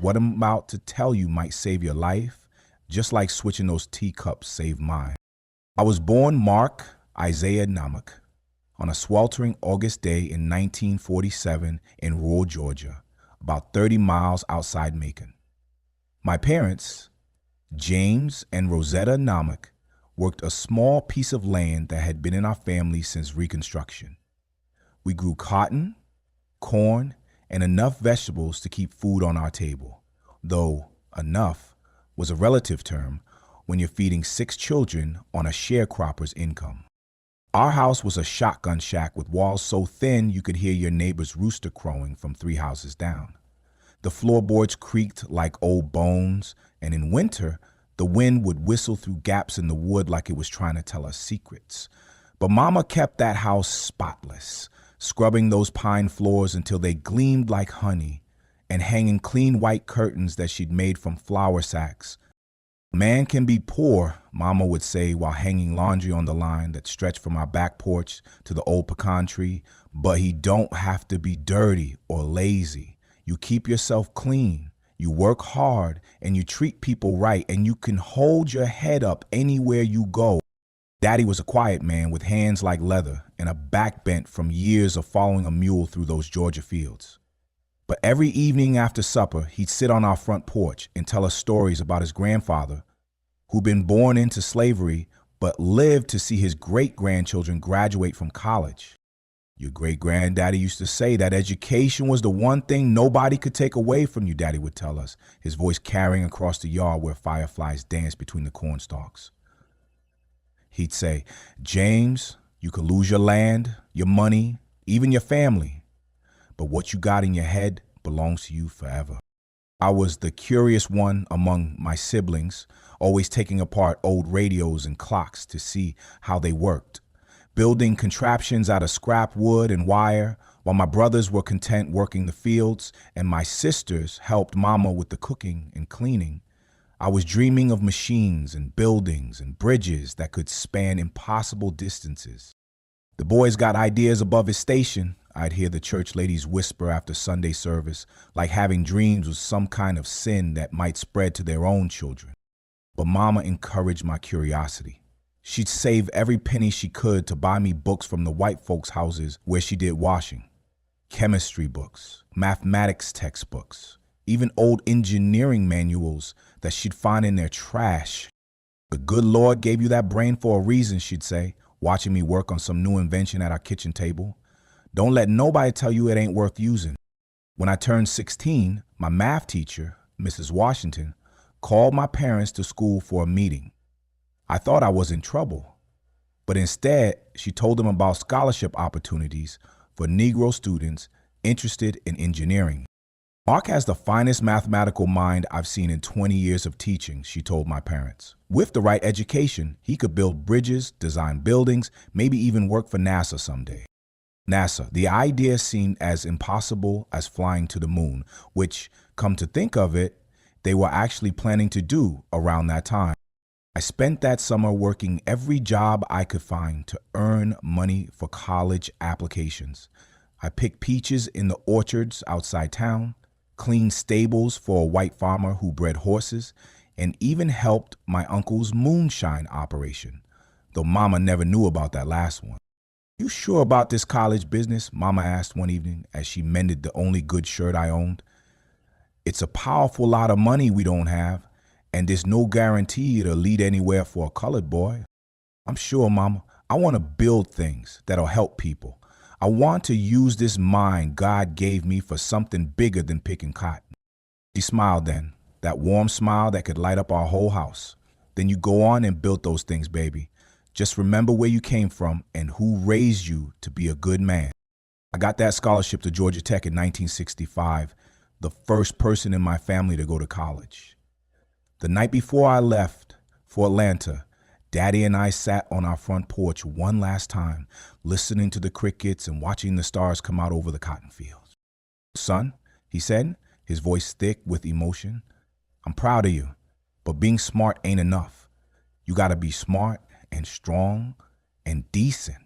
What I'm about to tell you might save your life, just like switching those teacups saved mine. I was born Mark Isaiah Namak on a sweltering August day in 1947 in rural Georgia, about 30 miles outside Macon. My parents, James and Rosetta Namak, worked a small piece of land that had been in our family since Reconstruction. We grew cotton, corn, and enough vegetables to keep food on our table, though enough was a relative term when you're feeding 6 children on a sharecropper's income. Our house was a shotgun shack with walls so thin you could hear your neighbor's rooster crowing from 3 houses down. The floorboards creaked like old bones, and in winter, the wind would whistle through gaps in the wood like it was trying to tell us secrets. But Mama kept that house spotless, scrubbing those pine floors until they gleamed like honey, and hanging clean white curtains that she'd made from flour sacks. Man can be poor, Mama would say while hanging laundry on the line that stretched from our back porch to the old pecan tree, but he don't have to be dirty or lazy. You keep yourself clean, you work hard, and you treat people right, and you can hold your head up anywhere you go. Daddy was a quiet man with hands like leather and a back bent from years of following a mule through those Georgia fields. But every evening after supper, he'd sit on our front porch and tell us stories about his grandfather, who'd been born into slavery but lived to see his great-grandchildren graduate from college. Your great-granddaddy used to say that education was the one thing nobody could take away from you, Daddy would tell us, his voice carrying across the yard where fireflies danced between the corn stalks. He'd say, James, you could lose your land, your money, even your family, but what you got in your head belongs to you forever. I was the curious one among my siblings, always taking apart old radios and clocks to see how they worked, building contraptions out of scrap wood and wire, while my brothers were content working the fields and my sisters helped Mama with the cooking and cleaning. I was dreaming of machines and buildings and bridges that could span impossible distances. The boys got ideas above his station, I'd hear the church ladies whisper after Sunday service, like having dreams was some kind of sin that might spread to their own children. But Mama encouraged my curiosity. She'd save every penny she could to buy me books from the white folks' houses where she did washing. Chemistry books, mathematics textbooks, even old engineering manuals that she'd find in their trash. The good Lord gave you that brain for a reason, she'd say, watching me work on some new invention at our kitchen table. Don't let nobody tell you it ain't worth using. When I turned 16, my math teacher, Mrs. Washington, called my parents to school for a meeting. I thought I was in trouble, but instead she told them about scholarship opportunities for Negro students interested in engineering. Mark has the finest mathematical mind I've seen in 20 years of teaching, she told my parents. With the right education, he could build bridges, design buildings, maybe even work for NASA someday. NASA, the idea seemed as impossible as flying to the moon, which, come to think of it, they were actually planning to do around that time. I spent that summer working every job I could find to earn money for college applications. I picked peaches in the orchards outside town, cleaned stables for a white farmer who bred horses, and even helped my uncle's moonshine operation, though Mama never knew about that last one. You sure about this college business? Mama asked one evening as she mended the only good shirt I owned. It's a powerful lot of money we don't have, and there's no guarantee it'll lead anywhere for a colored boy. I'm sure, Mama. I want to build things that'll help people. I want to use this mind God gave me for something bigger than picking cotton. She smiled then, that warm smile that could light up our whole house. Then you go on and build those things, baby. Just remember where you came from and who raised you to be a good man. I got that scholarship to Georgia Tech in 1965, the first person in my family to go to college. The night before I left for Atlanta, Daddy and I sat on our front porch one last time, listening to the crickets and watching the stars come out over the cotton fields. Son, he said, his voice thick with emotion, I'm proud of you, but being smart ain't enough. You gotta be smart and strong and decent.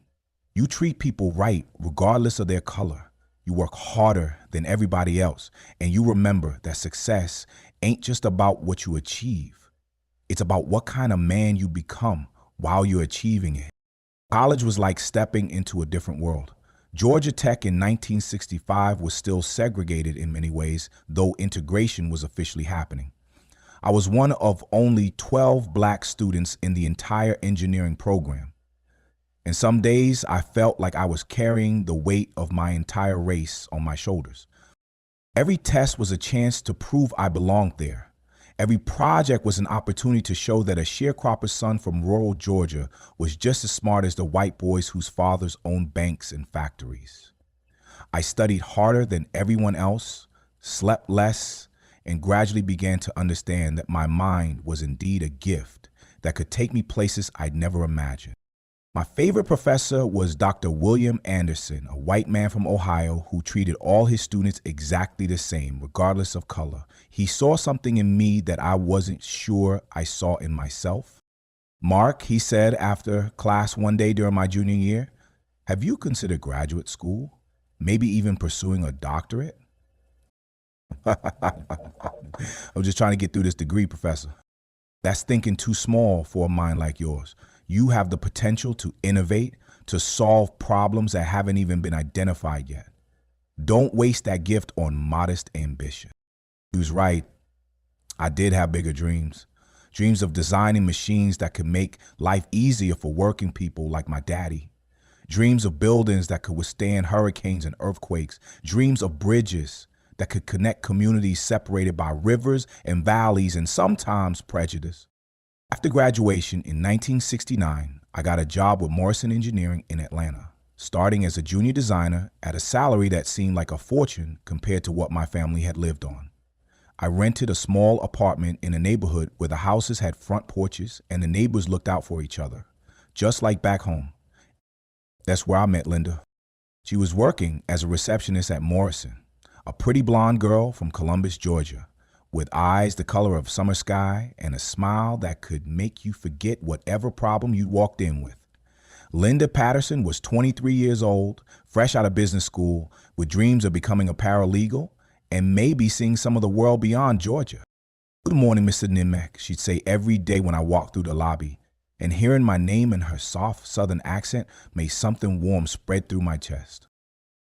You treat people right regardless of their color. You work harder than everybody else, and you remember that success ain't just about what you achieve. It's about what kind of man you become while you're achieving it. College was like stepping into a different world. Georgia Tech in 1965 was still segregated in many ways, though integration was officially happening. I was one of only 12 black students in the entire engineering program. And some days I felt like I was carrying the weight of my entire race on my shoulders. Every test was a chance to prove I belonged there. Every project was an opportunity to show that a sharecropper's son from rural Georgia was just as smart as the white boys whose fathers owned banks and factories. I studied harder than everyone else, slept less, and gradually began to understand that my mind was indeed a gift that could take me places I'd never imagined. My favorite professor was Dr. William Anderson, a white man from Ohio who treated all his students exactly the same, regardless of color. He saw something in me that I wasn't sure I saw in myself. "Mark," he said after class one day during my junior year, "have you considered graduate school? Maybe even pursuing a doctorate?" I'm just trying to get through this degree, professor. That's thinking too small for a mind like yours. You have the potential to innovate, to solve problems that haven't even been identified yet. Don't waste that gift on modest ambition. He was right. I did have bigger dreams. Dreams of designing machines that could make life easier for working people like my daddy. Dreams of buildings that could withstand hurricanes and earthquakes. Dreams of bridges that could connect communities separated by rivers and valleys and sometimes prejudice. After graduation in 1969, I got a job with Morrison Engineering in Atlanta, starting as a junior designer at a salary that seemed like a fortune compared to what my family had lived on. I rented a small apartment in a neighborhood where the houses had front porches and the neighbors looked out for each other, just like back home. That's where I met Linda. She was working as a receptionist at Morrison, a pretty blonde girl from Columbus, Georgia, with eyes the color of summer sky and a smile that could make you forget whatever problem you walked in with. Linda Patterson was 23 years old, fresh out of business school, with dreams of becoming a paralegal and maybe seeing some of the world beyond Georgia. "Good morning, Mr. Nimek," she'd say every day when I walked through the lobby, and hearing my name in her soft southern accent made something warm spread through my chest.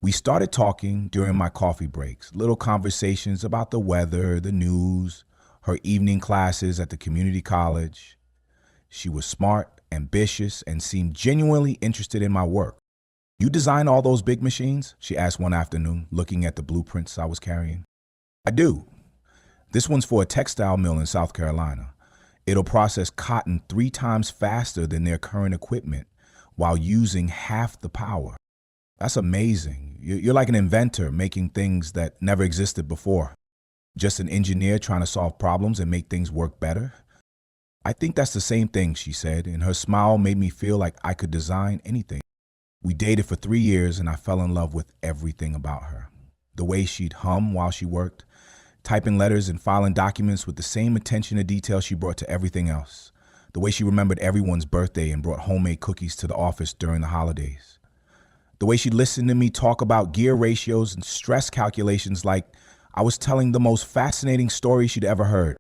We started talking during my coffee breaks, little conversations about the weather, the news, her evening classes at the community college. She was smart, ambitious, and seemed genuinely interested in my work. "You design all those big machines?" she asked one afternoon, looking at the blueprints I was carrying. "I do. This one's for a textile mill in South Carolina. It'll process cotton 3 times faster than their current equipment while using half the power." "That's amazing. You're like an inventor making things that never existed before. Just an engineer trying to solve problems and make things work better." "I think that's the same thing," she said, and her smile made me feel like I could design anything. We dated for 3 years and I fell in love with everything about her. The way she'd hum while she worked, typing letters and filing documents with the same attention to detail she brought to everything else. The way she remembered everyone's birthday and brought homemade cookies to the office during the holidays. The way she listened to me talk about gear ratios and stress calculations like I was telling the most fascinating story she'd ever heard.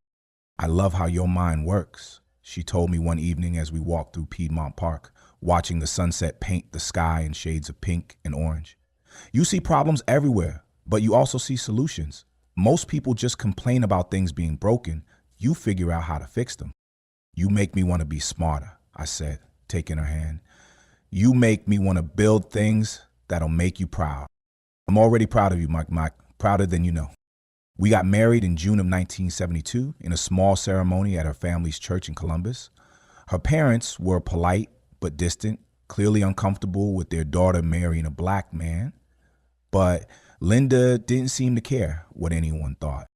"I love how your mind works," she told me one evening as we walked through Piedmont Park, watching the sunset paint the sky in shades of pink and orange. "You see problems everywhere, but you also see solutions. Most people just complain about things being broken. You figure out how to fix them." "You make me want to be smarter," I said, taking her hand. "You make me want to build things that'll make you proud." "I'm already proud of you, Mike, prouder than you know." We got married in June of 1972 in a small ceremony at her family's church in Columbus. Her parents were polite but distant, clearly uncomfortable with their daughter marrying a black man. But Linda didn't seem to care what anyone thought.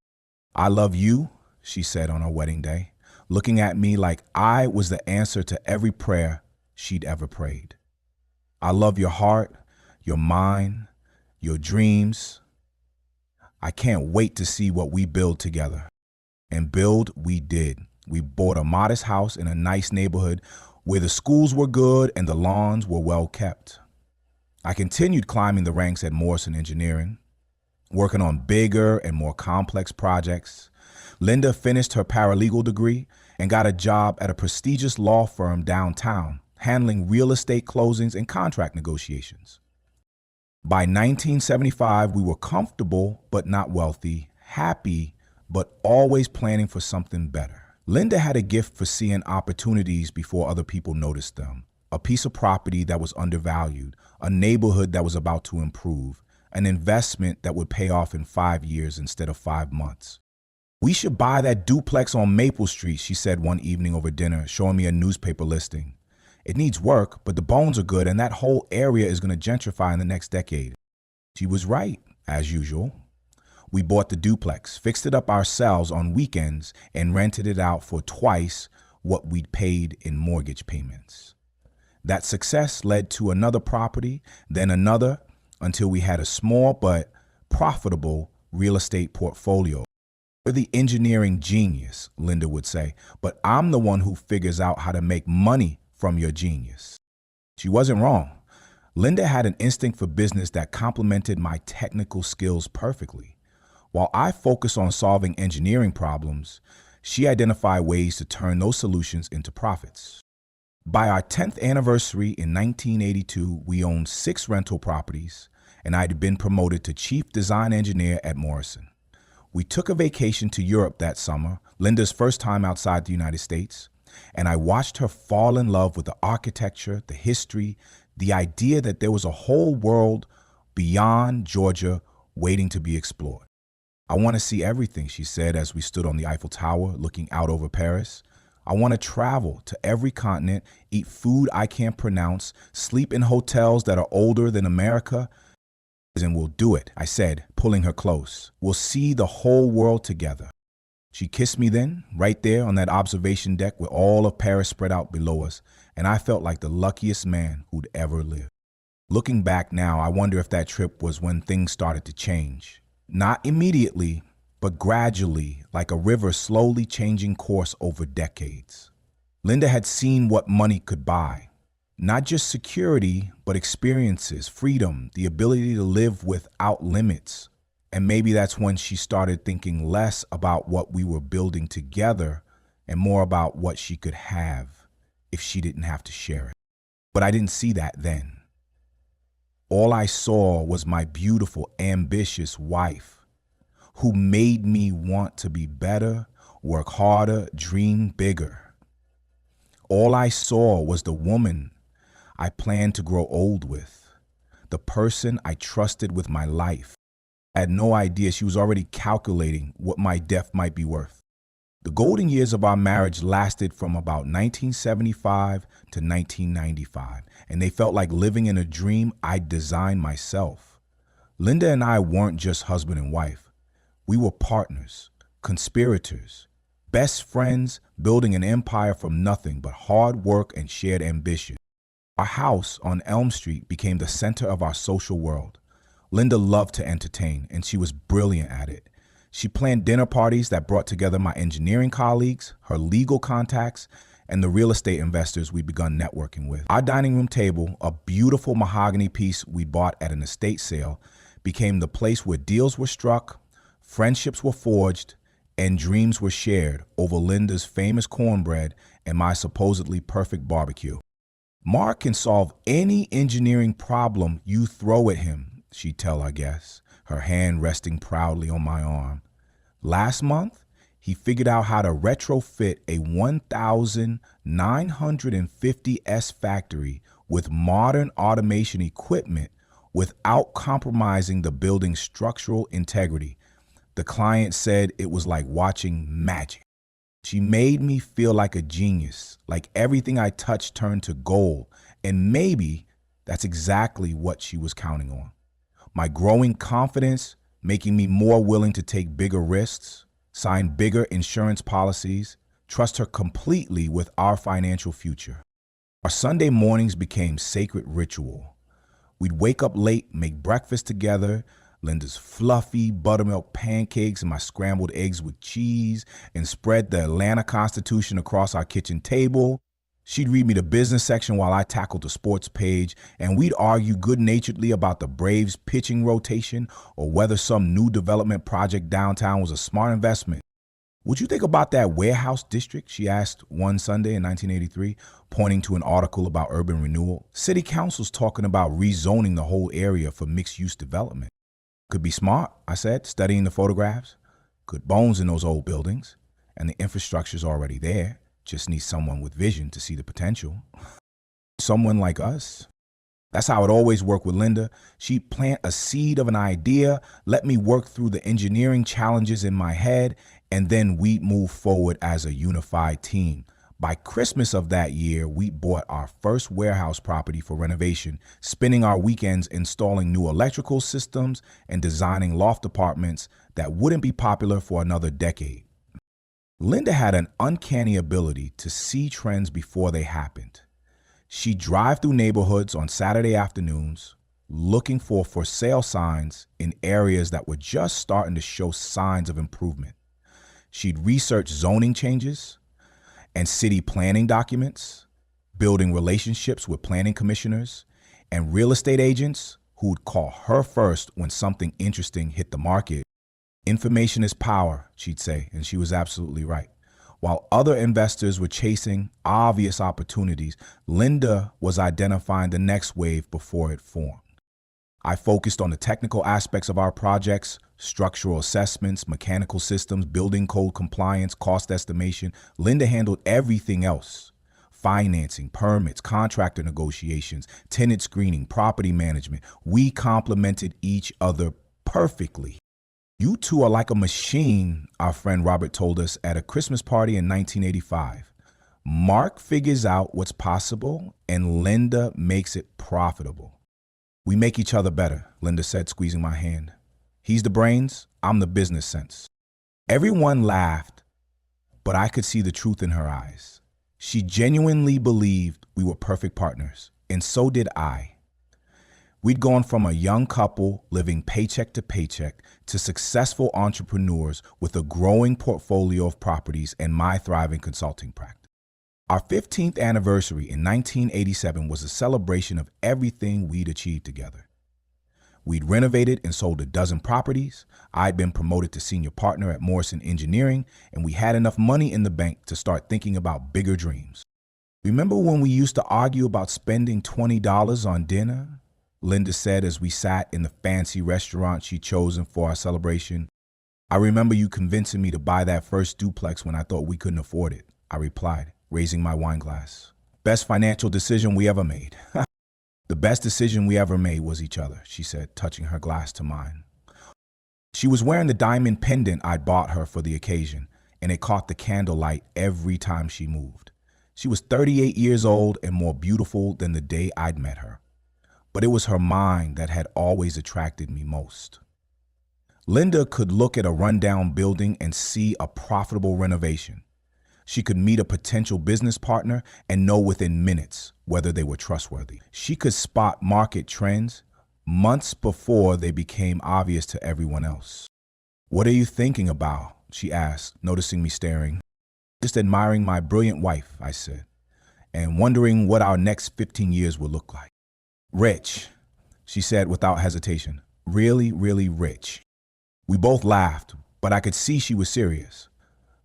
"I love you," she said on our wedding day, looking at me like I was the answer to every prayer she'd ever prayed. "I love your heart, your mind, your dreams. I can't wait to see what we build together." And build we did. We bought a modest house in a nice neighborhood where the schools were good and the lawns were well kept. I continued climbing the ranks at Morrison Engineering, working on bigger and more complex projects. Linda finished her paralegal degree and got a job at a prestigious law firm downtown, handling real estate closings and contract negotiations. By 1975, we were comfortable but not wealthy, happy but always planning for something better. Linda had a gift for seeing opportunities before other people noticed them. A piece of property that was undervalued, a neighborhood that was about to improve, an investment that would pay off in 5 years instead of 5 months. "We should buy that duplex on Maple Street," she said one evening over dinner, showing me a newspaper listing. "It needs work, but the bones are good, and that whole area is going to gentrify in the next decade." She was right, as usual. We bought the duplex, fixed it up ourselves on weekends, and rented it out for twice what we'd paid in mortgage payments. That success led to another property, then another, until we had a small but profitable real estate portfolio. "You're the engineering genius," Linda would say, "but I'm the one who figures out how to make money from your genius." She wasn't wrong. Linda had an instinct for business that complemented my technical skills perfectly. While I focused on solving engineering problems, she identified ways to turn those solutions into profits. By our 10th anniversary in 1982, we owned 6 rental properties, and I'd been promoted to chief design engineer at Morrison. We took a vacation to Europe that summer, Linda's first time outside the United States, and I watched her fall in love with the architecture, the history, the idea that there was a whole world beyond Georgia waiting to be explored. "I want to see everything," she said as we stood on the Eiffel Tower looking out over Paris. "I want to travel to every continent, eat food I can't pronounce, sleep in hotels that are older than America, and we'll do it," I said, pulling her close. "We'll see the whole world together." She kissed me then, right there on that observation deck with all of Paris spread out below us, and I felt like the luckiest man who'd ever lived. Looking back now, I wonder if that trip was when things started to change. Not immediately, but gradually, like a river slowly changing course over decades. Linda had seen what money could buy. Not just security, but experiences, freedom, the ability to live without limits. And maybe that's when she started thinking less about what we were building together and more about what she could have if she didn't have to share it. But I didn't see that then. All I saw was my beautiful, ambitious wife who made me want to be better, work harder, dream bigger. All I saw was the woman I planned to grow old with, the person I trusted with my life. I had no idea she was already calculating what my death might be worth. The golden years of our marriage lasted from about 1975 to 1995, and they felt like living in a dream I'd designed myself. Linda and I weren't just husband and wife. We were partners, conspirators, best friends, building an empire from nothing but hard work and shared ambition. Our house on Elm Street became the center of our social world. Linda loved to entertain, and she was brilliant at it. She planned dinner parties that brought together my engineering colleagues, her legal contacts, and the real estate investors we'd begun networking with. Our dining room table, a beautiful mahogany piece we bought at an estate sale, became the place where deals were struck, friendships were forged, and dreams were shared over Linda's famous cornbread and my supposedly perfect barbecue. "Mark can solve any engineering problem you throw at him," she'd tell our guests, her hand resting proudly on my arm. Last month, he figured out how to retrofit a 1,950S factory with modern automation equipment without compromising the building's structural integrity. The client said it was like watching magic. She made me feel like a genius, like everything I touched turned to gold, and maybe that's exactly what she was counting on. My growing confidence, making me more willing to take bigger risks, sign bigger insurance policies, trust her completely with our financial future. Our Sunday mornings became sacred ritual. We'd wake up late, make breakfast together, Linda's fluffy buttermilk pancakes and my scrambled eggs with cheese, and spread the Atlanta Constitution across our kitchen table. She'd read me the business section while I tackled the sports page, and we'd argue good-naturedly about the Braves' pitching rotation or whether some new development project downtown was a smart investment. "Would you think about that warehouse district?" she asked one Sunday in 1983, pointing to an article about urban renewal. "City council's talking about rezoning the whole area for mixed-use development." "Could be smart," I said, studying the photographs. "Good bones in those old buildings, and the infrastructure's already there. Just need someone with vision to see the potential." Someone like us. That's how it always worked with Linda. She'd plant a seed of an idea, let me work through the engineering challenges in my head, and then we'd move forward as a unified team. By Christmas of that year, we bought our first warehouse property for renovation, spending our weekends installing new electrical systems and designing loft apartments that wouldn't be popular for another decade. Linda had an uncanny ability to see trends before they happened. She'd drive through neighborhoods on Saturday afternoons, looking for sale signs in areas that were just starting to show signs of improvement. She'd research zoning changes and city planning documents, building relationships with planning commissioners and real estate agents who'd call her first when something interesting hit the market. "Information is power," she'd say, and she was absolutely right. While other investors were chasing obvious opportunities, Linda was identifying the next wave before it formed. I focused on the technical aspects of our projects, structural assessments, mechanical systems, building code compliance, cost estimation. Linda handled everything else: financing, permits, contractor negotiations, tenant screening, property management. We complemented each other perfectly. "You two are like a machine," our friend Robert told us at a Christmas party in 1985. "Mark figures out what's possible, and Linda makes it profitable." "We make each other better," Linda said, squeezing my hand. "He's the brains, I'm the business sense." Everyone laughed, but I could see the truth in her eyes. She genuinely believed we were perfect partners, and so did I. We'd gone from a young couple living paycheck to paycheck to successful entrepreneurs with a growing portfolio of properties and my thriving consulting practice. Our 15th anniversary in 1987 was a celebration of everything we'd achieved together. We'd renovated and sold a dozen properties. I'd been promoted to senior partner at Morrison Engineering, and we had enough money in the bank to start thinking about bigger dreams. "Remember when we used to argue about spending $20 on dinner?" Linda said as we sat in the fancy restaurant she'd chosen for our celebration. "I remember you convincing me to buy that first duplex when I thought we couldn't afford it," I replied, raising my wine glass. "Best financial decision we ever made." "The best decision we ever made was each other," she said, touching her glass to mine. She was wearing the diamond pendant I'd bought her for the occasion, and it caught the candlelight every time she moved. She was 38 years old and more beautiful than the day I'd met her. But it was her mind that had always attracted me most. Linda could look at a rundown building and see a profitable renovation. She could meet a potential business partner and know within minutes whether they were trustworthy. She could spot market trends months before they became obvious to everyone else. "What are you thinking about?" she asked, noticing me staring. "Just admiring my brilliant wife," I said, "and wondering what our next 15 years will look like." "Rich," she said without hesitation. "Really, really rich." We both laughed, but I could see she was serious.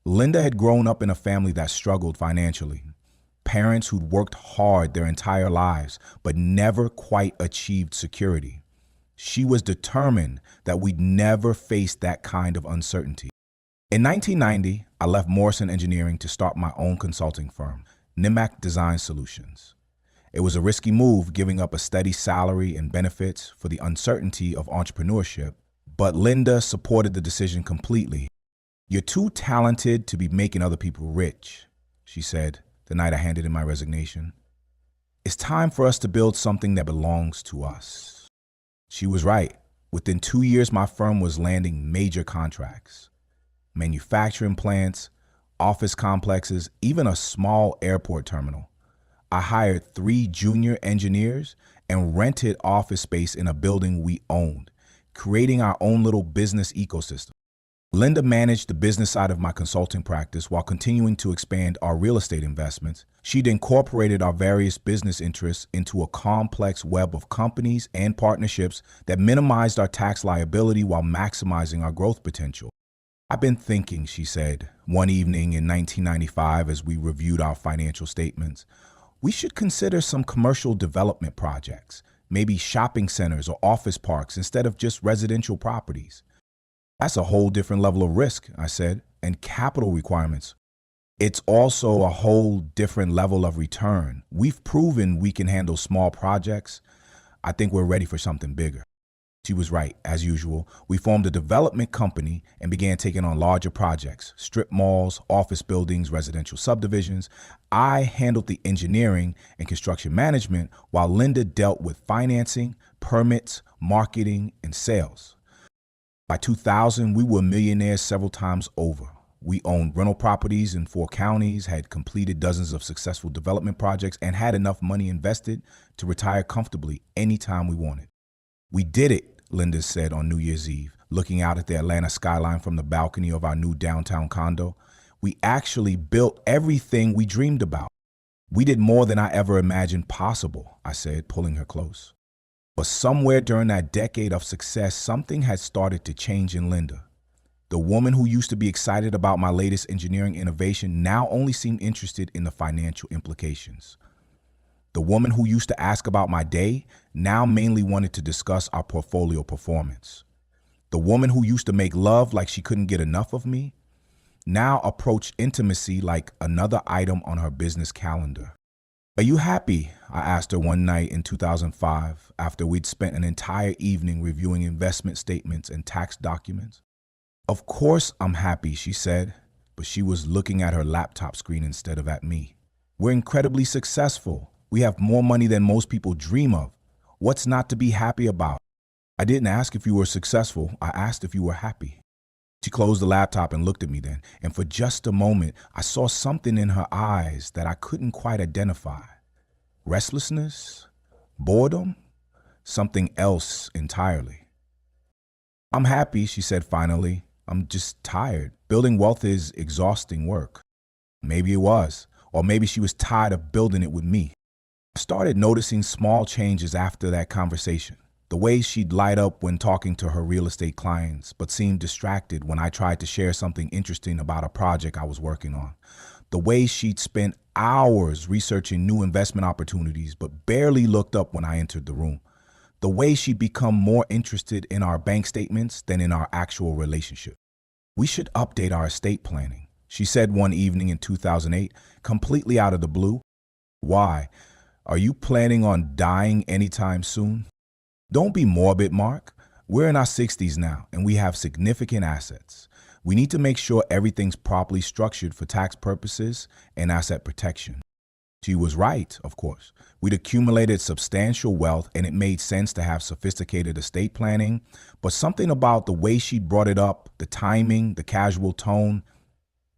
Linda had grown up in a family that struggled financially. Parents who'd worked hard their entire lives, but never quite achieved security. She was determined that we'd never face that kind of uncertainty. In 1990, I left Morrison Engineering to start my own consulting firm, NIMAC Design Solutions. It was a risky move, giving up a steady salary and benefits for the uncertainty of entrepreneurship, but Linda supported the decision completely. "You're too talented to be making other people rich," she said the night I handed in my resignation. "It's time for us to build something that belongs to us." She was right. Within 2 years, my firm was landing major contracts: manufacturing plants, office complexes, even a small airport terminal. I hired 3 junior engineers and rented office space in a building we owned, creating our own little business ecosystem. Linda managed the business side of my consulting practice while continuing to expand our real estate investments. She'd incorporated our various business interests into a complex web of companies and partnerships that minimized our tax liability while maximizing our growth potential. "I've been thinking," she said, one evening in 1995 as we reviewed our financial statements, "we should consider some commercial development projects, maybe shopping centers or office parks instead of just residential properties." "That's a whole different level of risk," I said, "and capital requirements. It's also a whole different level of return. We've proven we can handle small projects. I think we're ready for something bigger." She was right, as usual. We formed a development company and began taking on larger projects, strip malls, office buildings, residential subdivisions. I handled the engineering and construction management while Linda dealt with financing, permits, marketing, and sales. By 2000, we were millionaires several times over. We owned rental properties in 4 counties, had completed dozens of successful development projects, and had enough money invested to retire comfortably anytime we wanted. "We did it," Linda said on New Year's Eve, looking out at the Atlanta skyline from the balcony of our new downtown condo. "We actually built everything we dreamed about." "We did more than I ever imagined possible," I said, pulling her close. But somewhere during that decade of success, something had started to change in Linda. The woman who used to be excited about my latest engineering innovation now only seemed interested in the financial implications. The woman who used to ask about my day now mainly wanted to discuss our portfolio performance. The woman who used to make love like she couldn't get enough of me now approached intimacy like another item on her business calendar. "Are you happy?" I asked her one night in 2005 after we'd spent an entire evening reviewing investment statements and tax documents. "Of course I'm happy," she said, but she was looking at her laptop screen instead of at me. "We're incredibly successful. We have more money than most people dream of. What's not to be happy about?" "I didn't ask if you were successful. I asked if you were happy." She closed the laptop and looked at me then, and for just a moment, I saw something in her eyes that I couldn't quite identify. Restlessness? Boredom? Something else entirely. "I'm happy," she said finally. "I'm just tired. Building wealth is exhausting work." Maybe it was, or maybe she was tired of building it with me. I started noticing small changes after that conversation. The way she'd light up when talking to her real estate clients, but seemed distracted when I tried to share something interesting about a project I was working on. The way she'd spent hours researching new investment opportunities, but barely looked up when I entered the room. The way she'd become more interested in our bank statements than in our actual relationship. "We should update our estate planning," she said one evening in 2008, completely out of the blue. "Why? Are you planning on dying anytime soon?" "Don't be morbid, Mark. We're in our 60s now, and we have significant assets. We need to make sure everything's properly structured for tax purposes and asset protection." She was right, of course. We'd accumulated substantial wealth, and it made sense to have sophisticated estate planning. But something about the way she brought it up, the timing, the casual tone,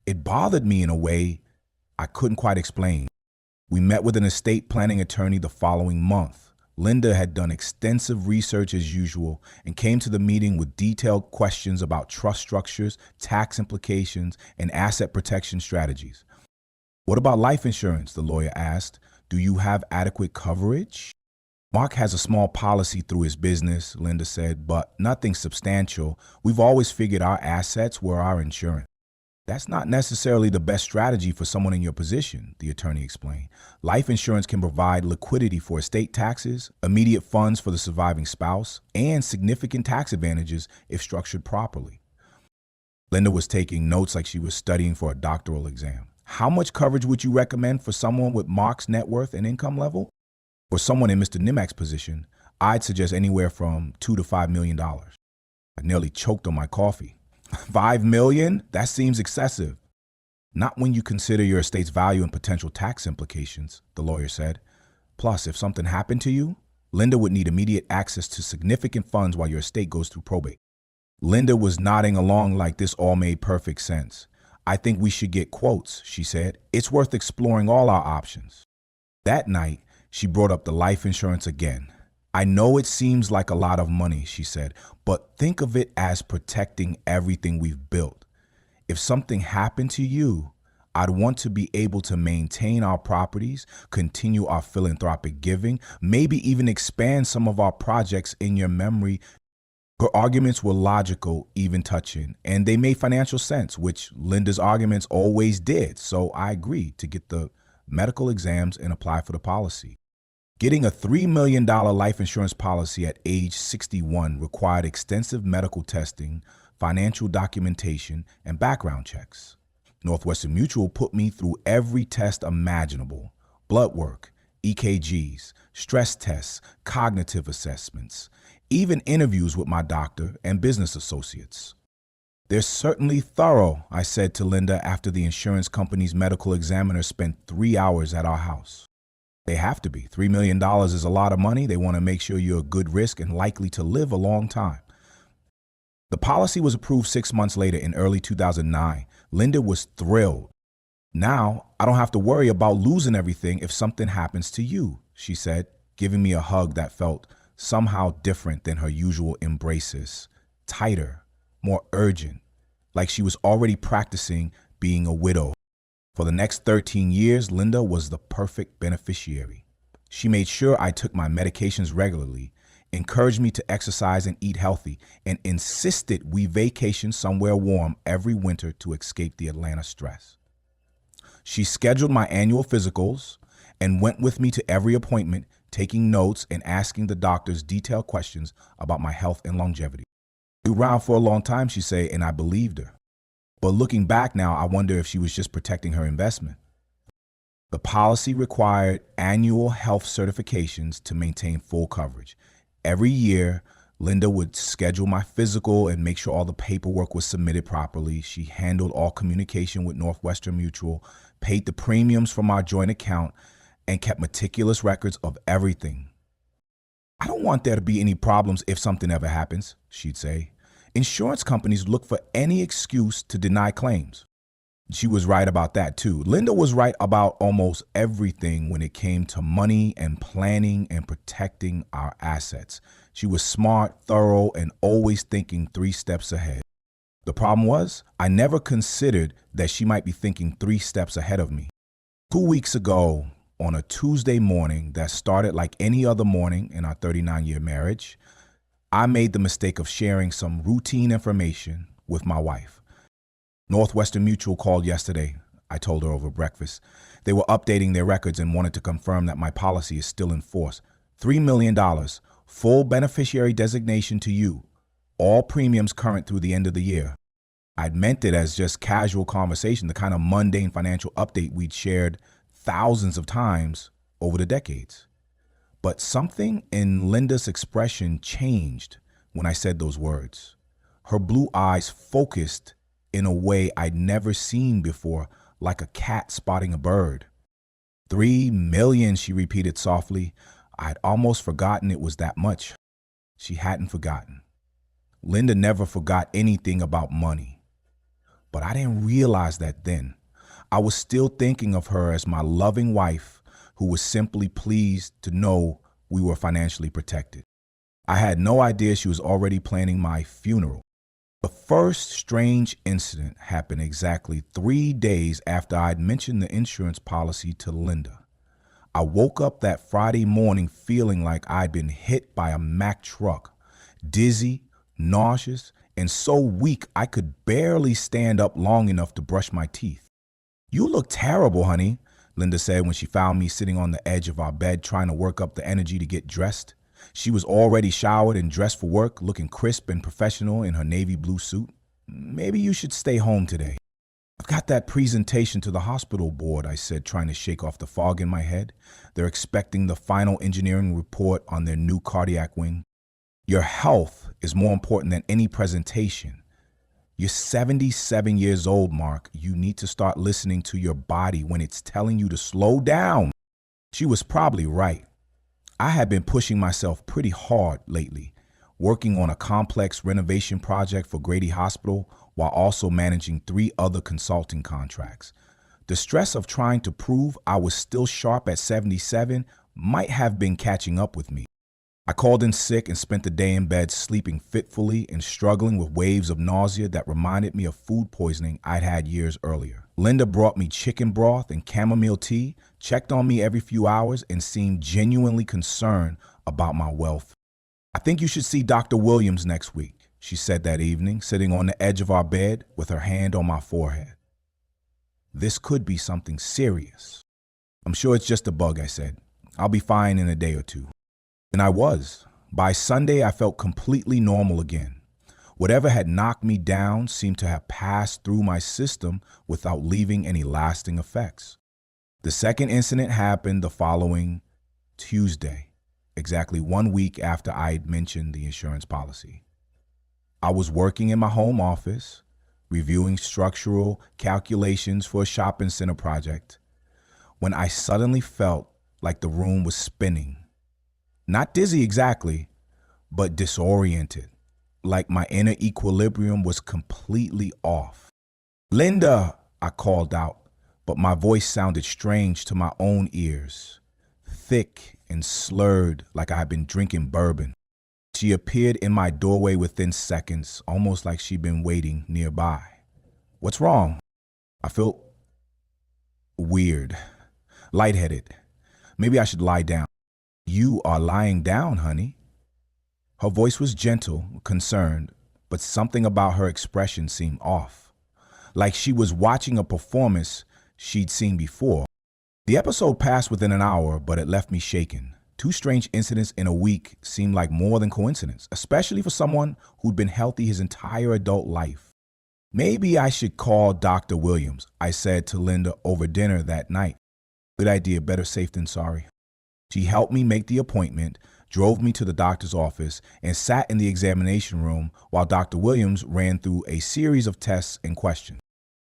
it bothered me in a way I couldn't quite explain. We met with an estate planning attorney the following month. Linda had done extensive research as usual and came to the meeting with detailed questions about trust structures, tax implications, and asset protection strategies. "What about life insurance?" the lawyer asked. "Do you have adequate coverage?" "Mark has a small policy through his business," Linda said, "but nothing substantial. We've always figured our assets were our insurance." "That's not necessarily the best strategy for someone in your position," the attorney explained. "Life insurance can provide liquidity for estate taxes, immediate funds for the surviving spouse, and significant tax advantages if structured properly." Linda was taking notes like she was studying for a doctoral exam. "How much coverage would you recommend for someone with Mark's net worth and income level?" "For someone in Mr. Nimack's position, I'd suggest anywhere from $2 to $5 million. I nearly choked on my coffee. $5 million? That seems excessive. "Not when you consider your estate's value and potential tax implications," the lawyer said. "Plus, if something happened to you, Linda would need immediate access to significant funds while your estate goes through probate." Linda was nodding along like this all made perfect sense. "I think we should get quotes," she said. "It's worth exploring all our options." That night, she brought up the life insurance again. I know it seems like a lot of money, she said, but think of it as protecting everything we've built. If something happened to you, I'd want to be able to maintain our properties, continue our philanthropic giving, maybe even expand some of our projects in your memory. Her arguments were logical, even touching, and they made financial sense, which Linda's arguments always did. So I agreed to get the medical exams and apply for the policy. Getting a $3 million life insurance policy at age 61 required extensive medical testing, financial documentation, and background checks. Northwestern Mutual put me through every test imaginable: blood work, EKGs, stress tests, cognitive assessments, even interviews with my doctor and business associates. They're certainly thorough, I said to Linda after the insurance company's medical examiner spent 3 hours at our house. They have to be. $3 million is a lot of money. They want to make sure you're a good risk and likely to live a long time. The policy was approved 6 months later in early 2009. Linda was thrilled. Now, I don't have to worry about losing everything if something happens to you, she said, giving me a hug that felt somehow different than her usual embraces, tighter, more urgent, like she was already practicing being a widow. For the next 13 years, Linda was the perfect beneficiary. She made sure I took my medications regularly, encouraged me to exercise and eat healthy, and insisted we vacation somewhere warm every winter to escape the Atlanta stress. She scheduled my annual physicals and went with me to every appointment, taking notes and asking the doctors detailed questions about my health and longevity. We were around for a long time, she said, and I believed her. But looking back now, I wonder if she was just protecting her investment. The policy required annual health certifications to maintain full coverage. Every year, Linda would schedule my physical and make sure all the paperwork was submitted properly. She handled all communication with Northwestern Mutual, paid the premiums from our joint account, and kept meticulous records of everything. I don't want there to be any problems if something ever happens, she'd say. Insurance companies look for any excuse to deny claims. She was right about that too. Linda was right about almost everything when it came to money and planning and protecting our assets. She was smart, thorough, and always thinking 3 steps ahead. The problem was, I never considered that she might be thinking 3 steps ahead of me. 2 weeks ago, on a Tuesday morning that started like any other morning in our 39-year marriage, I made the mistake of sharing some routine information with my wife. Northwestern Mutual called yesterday, I told her over breakfast. They were updating their records and wanted to confirm that my policy is still in force. $3 million, full beneficiary designation to you, all premiums current through the end of the year. I'd meant it as just casual conversation, the kind of mundane financial update we'd shared thousands of times over the decades. But something in Linda's expression changed when I said those words. Her blue eyes focused in a way I'd never seen before, like a cat spotting a bird. 3 million, she repeated softly. I'd almost forgotten it was that much. She hadn't forgotten. Linda never forgot anything about money. But I didn't realize that then. I was still thinking of her as my loving wife who was simply pleased to know we were financially protected. I had no idea she was already planning my funeral. The first strange incident happened exactly 3 days after I'd mentioned the insurance policy to Linda. I woke up that Friday morning feeling like I'd been hit by a Mack truck, dizzy, nauseous, and so weak I could barely stand up long enough to brush my teeth. "You look terrible, honey," Linda said when she found me sitting on the edge of our bed trying to work up the energy to get dressed. She was already showered and dressed for work, looking crisp and professional in her navy blue suit. "Maybe you should stay home today." "I've got that presentation to the hospital board," I said, trying to shake off the fog in my head. "They're expecting the final engineering report on their new cardiac wing." "Your health is more important than any presentation. You're 77 years old, Mark. You need to start listening to your body when it's telling you to slow down." She was probably right. I had been pushing myself pretty hard lately, working on a complex renovation project for Grady Hospital while also managing 3 other consulting contracts. The stress of trying to prove I was still sharp at 77 might have been catching up with me. I called in sick and spent the day in bed sleeping fitfully and struggling with waves of nausea that reminded me of food poisoning I'd had years earlier. Linda brought me chicken broth and chamomile tea, checked on me every few hours, and seemed genuinely concerned about my welfare. "I think you should see Dr. Williams next week," she said that evening, sitting on the edge of our bed with her hand on my forehead. "This could be something serious." "I'm sure it's just a bug," I said. "I'll be fine in a day or two." And I was. By Sunday, I felt completely normal again. Whatever had knocked me down seemed to have passed through my system without leaving any lasting effects. The second incident happened the following Tuesday, exactly 1 week after I had mentioned the insurance policy. I was working in my home office, reviewing structural calculations for a shopping center project, when I suddenly felt like the room was spinning. Not dizzy exactly, but disoriented, like my inner equilibrium was completely off. "Linda," I called out, but my voice sounded strange to my own ears, thick and slurred like I had been drinking bourbon. She appeared in my doorway within seconds, almost like she'd been waiting nearby. "What's wrong?" I felt weird, lightheaded. Maybe I should lie down. "You are lying down, honey." Her voice was gentle, concerned, but something about her expression seemed off, like she was watching a performance she'd seen before. The episode passed within an hour, but it left me shaken. 2 strange incidents in a week seemed like more than coincidence, especially for someone who'd been healthy his entire adult life. "Maybe I should call Dr. Williams," I said to Linda over dinner that night. "Good idea, better safe than sorry." She helped me make the appointment, drove me to the doctor's office, and sat in the examination room while Dr. Williams ran through a series of tests and questions.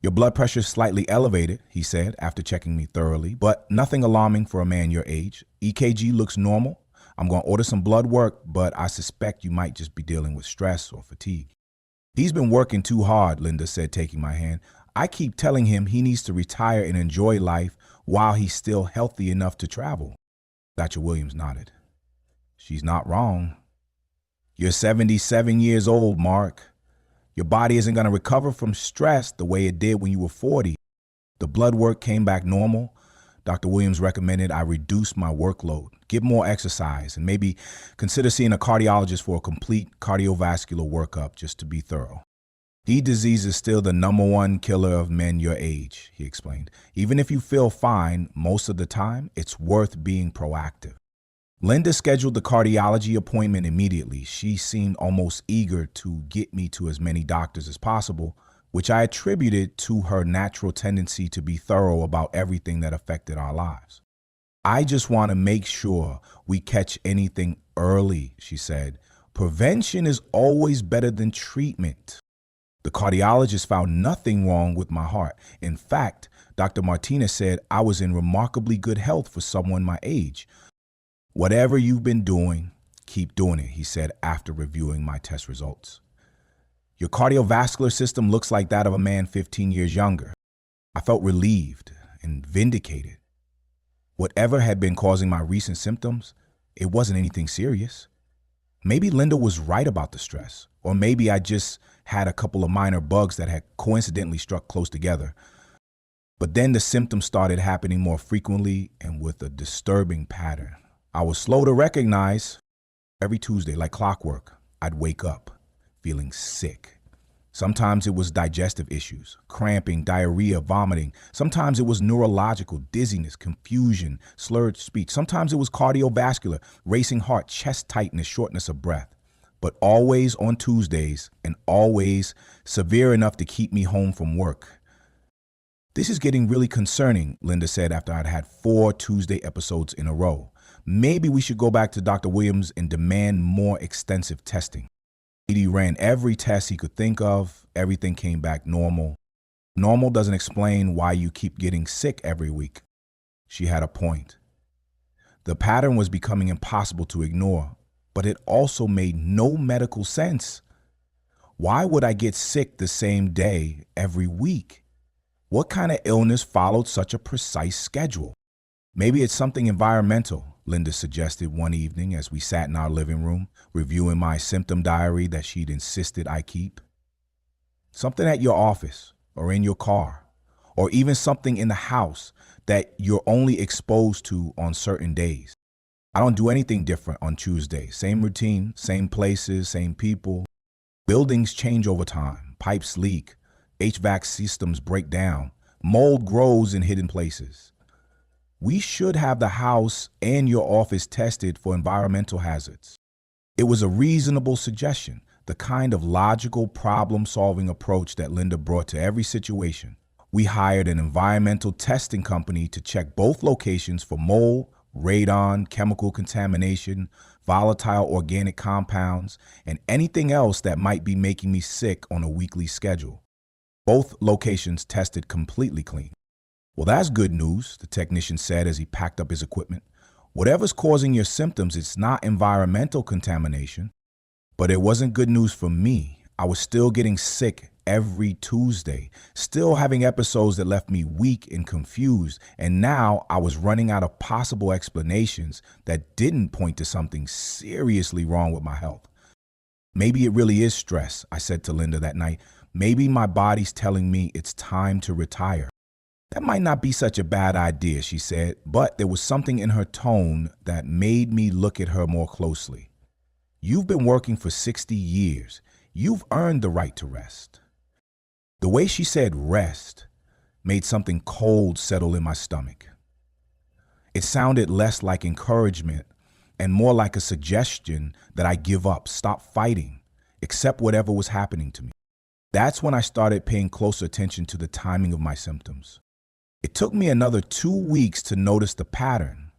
"Your blood pressure is slightly elevated," he said after checking me thoroughly, "but nothing alarming for a man your age. EKG looks normal. I'm going to order some blood work, but I suspect you might just be dealing with stress or fatigue." "He's been working too hard," Linda said, taking my hand. "I keep telling him he needs to retire and enjoy life while he's still healthy enough to travel." Dr. Williams nodded. "She's not wrong. You're 77 years old, Mark. Your body isn't going to recover from stress the way it did when you were 40. The blood work came back normal. Dr. Williams recommended I reduce my workload, get more exercise, and maybe consider seeing a cardiologist for a complete cardiovascular workup just to be thorough. Heart disease is still the #1 killer of men your age," he explained. "Even if you feel fine most of the time, it's worth being proactive." Linda scheduled the cardiology appointment immediately. She seemed almost eager to get me to as many doctors as possible, which I attributed to her natural tendency to be thorough about everything that affected our lives. "I just want to make sure we catch anything early," she said. "Prevention is always better than treatment." The cardiologist found nothing wrong with my heart. In fact, Dr. Martinez said I was in remarkably good health for someone my age. "Whatever you've been doing, keep doing it," he said after reviewing my test results. "Your cardiovascular system looks like that of a man 15 years younger." I felt relieved and vindicated. Whatever had been causing my recent symptoms, it wasn't anything serious. Maybe Linda was right about the stress, or maybe I just had a couple of minor bugs that had coincidentally struck close together. But then the symptoms started happening more frequently and with a disturbing pattern. I was slow to recognize. Every Tuesday, like clockwork, I'd wake up feeling sick. Sometimes it was digestive issues, cramping, diarrhea, vomiting. Sometimes it was neurological, dizziness, confusion, slurred speech. Sometimes it was cardiovascular, racing heart, chest tightness, shortness of breath. But always on Tuesdays, and always severe enough to keep me home from work. "This is getting really concerning," Linda said after I'd had 4 Tuesday episodes in a row. "Maybe we should go back to Dr. Williams and demand more extensive testing." He ran every test he could think of. Everything came back normal. Normal doesn't explain why you keep getting sick every week. She had a point. The pattern was becoming impossible to ignore, but it also made no medical sense. Why would I get sick the same day every week? What kind of illness followed such a precise schedule? Maybe it's something environmental, Linda suggested one evening as we sat in our living room, reviewing my symptom diary that she'd insisted I keep. Something at your office or in your car, or even something in the house that you're only exposed to on certain days. I don't do anything different on Tuesday. Same routine, same places, same people. Buildings change over time. Pipes leak. HVAC systems break down. Mold grows in hidden places. We should have the house and your office tested for environmental hazards. It was a reasonable suggestion, the kind of logical problem-solving approach that Linda brought to every situation. We hired an environmental testing company to check both locations for mold, radon, chemical contamination, volatile organic compounds, and anything else that might be making me sick on a weekly schedule. Both locations tested completely clean. Well, that's good news, the technician said as he packed up his equipment. Whatever's causing your symptoms, it's not environmental contamination. But it wasn't good news for me. I was still getting sick every Tuesday, still having episodes that left me weak and confused, and now I was running out of possible explanations that didn't point to something seriously wrong with my health. Maybe it really is stress, I said to Linda that night. Maybe my body's telling me it's time to retire. That might not be such a bad idea, she said, but there was something in her tone that made me look at her more closely. You've been working for 60 years. You've earned the right to rest. The way she said rest made something cold settle in my stomach. It sounded less like encouragement and more like a suggestion that I give up, stop fighting, accept whatever was happening to me. That's when I started paying closer attention to the timing of my symptoms. It took me another 2 weeks to notice the pattern,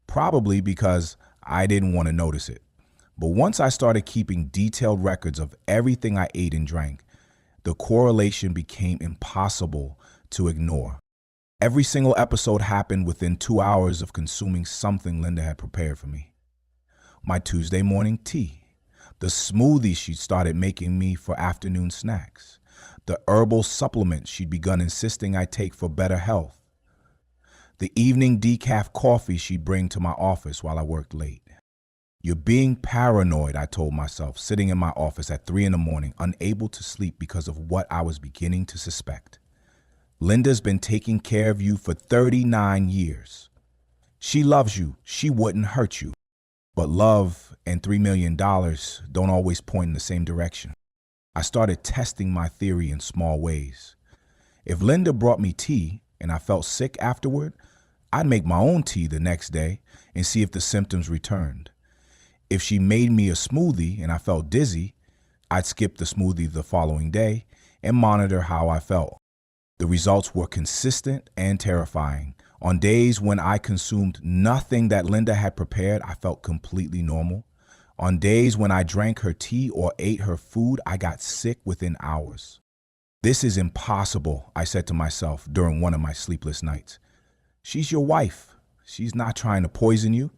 probably because I didn't want to notice it. But once I started keeping detailed records of everything I ate and drank, the correlation became impossible to ignore. Every single episode happened within 2 hours of consuming something Linda had prepared for me. My Tuesday morning tea, the smoothie she'd started making me for afternoon snacks, the herbal supplements she'd begun insisting I take for better health, the evening decaf coffee she'd bring to my office while I worked late. You're being paranoid, I told myself, sitting in my office at 3 a.m, unable to sleep because of what I was beginning to suspect. Linda's been taking care of you for 39 years. She loves you. She wouldn't hurt you. But love and $3 million don't always point in the same direction. I started testing my theory in small ways. If Linda brought me tea and I felt sick afterward, I'd make my own tea the next day and see if the symptoms returned. If she made me a smoothie and I felt dizzy, I'd skip the smoothie the following day and monitor how I felt. The results were consistent and terrifying. On days when I consumed nothing that Linda had prepared, I felt completely normal. On days when I drank her tea or ate her food, I got sick within hours. This is impossible, I said to myself during one of my sleepless nights. She's your wife. She's not trying to poison you.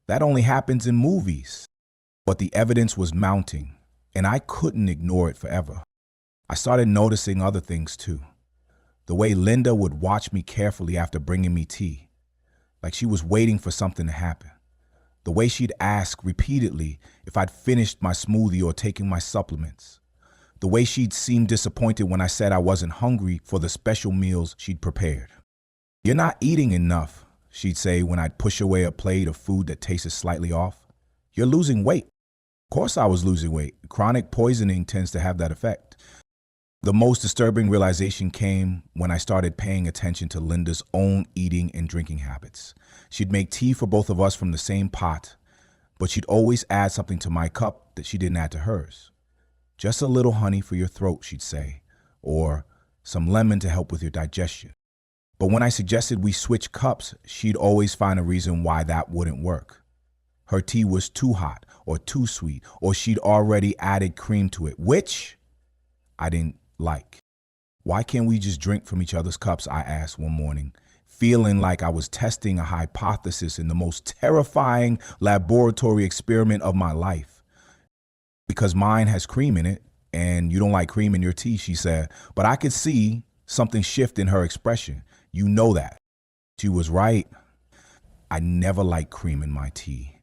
That only happens in movies. But the evidence was mounting, and I couldn't ignore it forever. I started noticing other things too. The way Linda would watch me carefully after bringing me tea, like she was waiting for something to happen. The way she'd ask repeatedly if I'd finished my smoothie or taken my supplements. The way she'd seem disappointed when I said I wasn't hungry for the special meals she'd prepared. You're not eating enough, she'd say when I'd push away a plate of food that tasted slightly off. You're losing weight. Of course I was losing weight. Chronic poisoning tends to have that effect. The most disturbing realization came when I started paying attention to Linda's own eating and drinking habits. She'd make tea for both of us from the same pot, but she'd always add something to my cup that she didn't add to hers. Just a little honey for your throat, she'd say, or some lemon to help with your digestion. But when I suggested we switch cups, she'd always find a reason why that wouldn't work. Her tea was too hot or too sweet, or she'd already added cream to it, which I didn't like. Why can't we just drink from each other's cups? I asked one morning, feeling like I was testing a hypothesis in the most terrifying laboratory experiment of my life. Because mine has cream in it, and you don't like cream in your tea, she said. But I could see something shift in her expression. You know that. She was right. I never liked cream in my tea.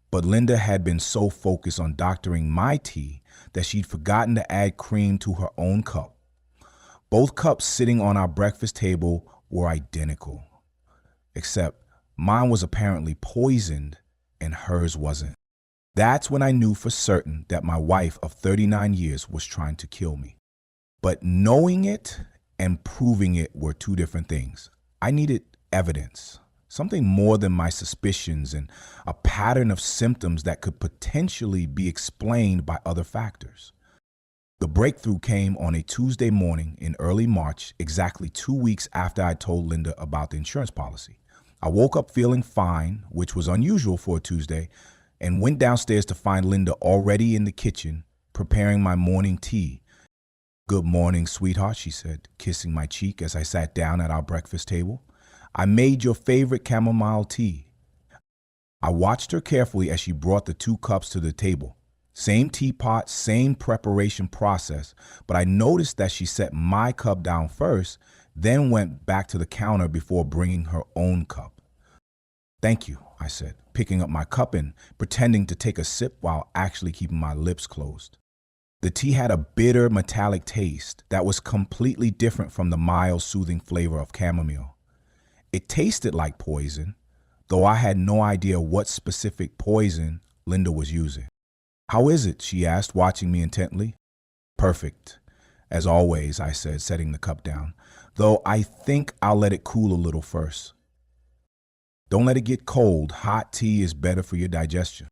But Linda had been so focused on doctoring my tea that she'd forgotten to add cream to her own cup. Both cups sitting on our breakfast table were identical, except mine was apparently poisoned and hers wasn't. That's when I knew for certain that my wife of 39 years was trying to kill me. But knowing it and proving it were two different things. I needed evidence, something more than my suspicions and a pattern of symptoms that could potentially be explained by other factors. The breakthrough came on a Tuesday morning in early March, exactly 2 weeks after I told Linda about the insurance policy. I woke up feeling fine, which was unusual for a Tuesday, and went downstairs to find Linda already in the kitchen, preparing my morning tea. "Good morning, sweetheart," she said, kissing my cheek as I sat down at our breakfast table. "I made your favorite chamomile tea." I watched her carefully as she brought the 2 cups to the table. Same teapot, same preparation process, but I noticed that she set my cup down first, then went back to the counter before bringing her own cup. "Thank you," I said, picking up my cup and pretending to take a sip while actually keeping my lips closed. The tea had a bitter, metallic taste that was completely different from the mild, soothing flavor of chamomile. It tasted like poison, though I had no idea what specific poison Linda was using. "How is it?" she asked, watching me intently. "Perfect, as always," I said, setting the cup down, "though I think I'll let it cool a little first." "Don't let it get cold. Hot tea is better for your digestion."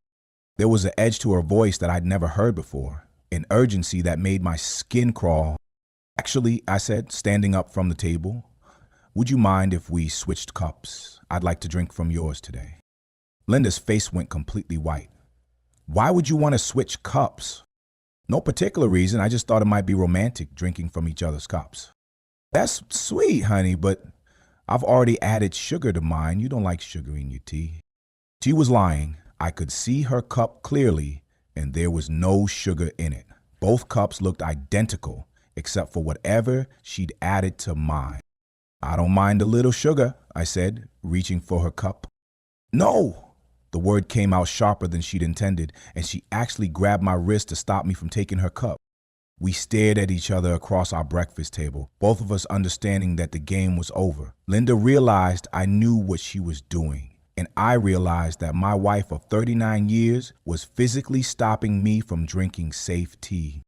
There was an edge to her voice that I'd never heard before, an urgency that made my skin crawl. "Actually," I said, standing up from the table, "would you mind if we switched cups? I'd like to drink from yours today." Linda's face went completely white. "Why would you want to switch cups?" "No particular reason. I just thought it might be romantic drinking from each other's cups." "That's sweet, honey, but I've already added sugar to mine. You don't like sugar in your tea." She was lying. I could see her cup clearly, and there was no sugar in it. Both cups looked identical, except for whatever she'd added to mine. "I don't mind a little sugar," I said, reaching for her cup. "No!" The word came out sharper than she'd intended, and she actually grabbed my wrist to stop me from taking her cup. We stared at each other across our breakfast table, both of us understanding that the game was over. Linda realized I knew what she was doing, and I realized that my wife of 39 years was physically stopping me from drinking safe tea.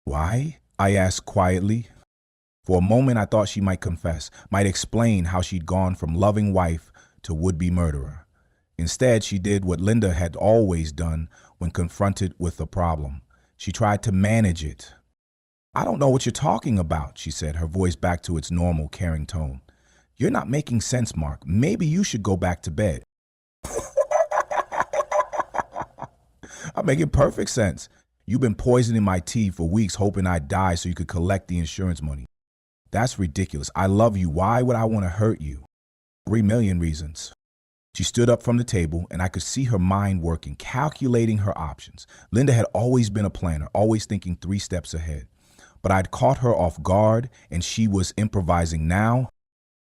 "Why?" I asked quietly. For a moment, I thought she might confess, might explain how she'd gone from loving wife to would-be murderer. Instead, she did what Linda had always done when confronted with a problem. She tried to manage it. "I don't know what you're talking about," she said, her voice back to its normal, caring tone. "You're not making sense, Mark. Maybe you should go back to bed." "I'm making perfect sense. You've been poisoning my tea for weeks hoping I'd die so you could collect the insurance money." "That's ridiculous. I love you. Why would I want to hurt you?" 3,000,000 reasons." She stood up from the table, and I could see her mind working, calculating her options. Linda had always been a planner, always thinking 3 steps ahead. But I'd caught her off guard, and she was improvising now.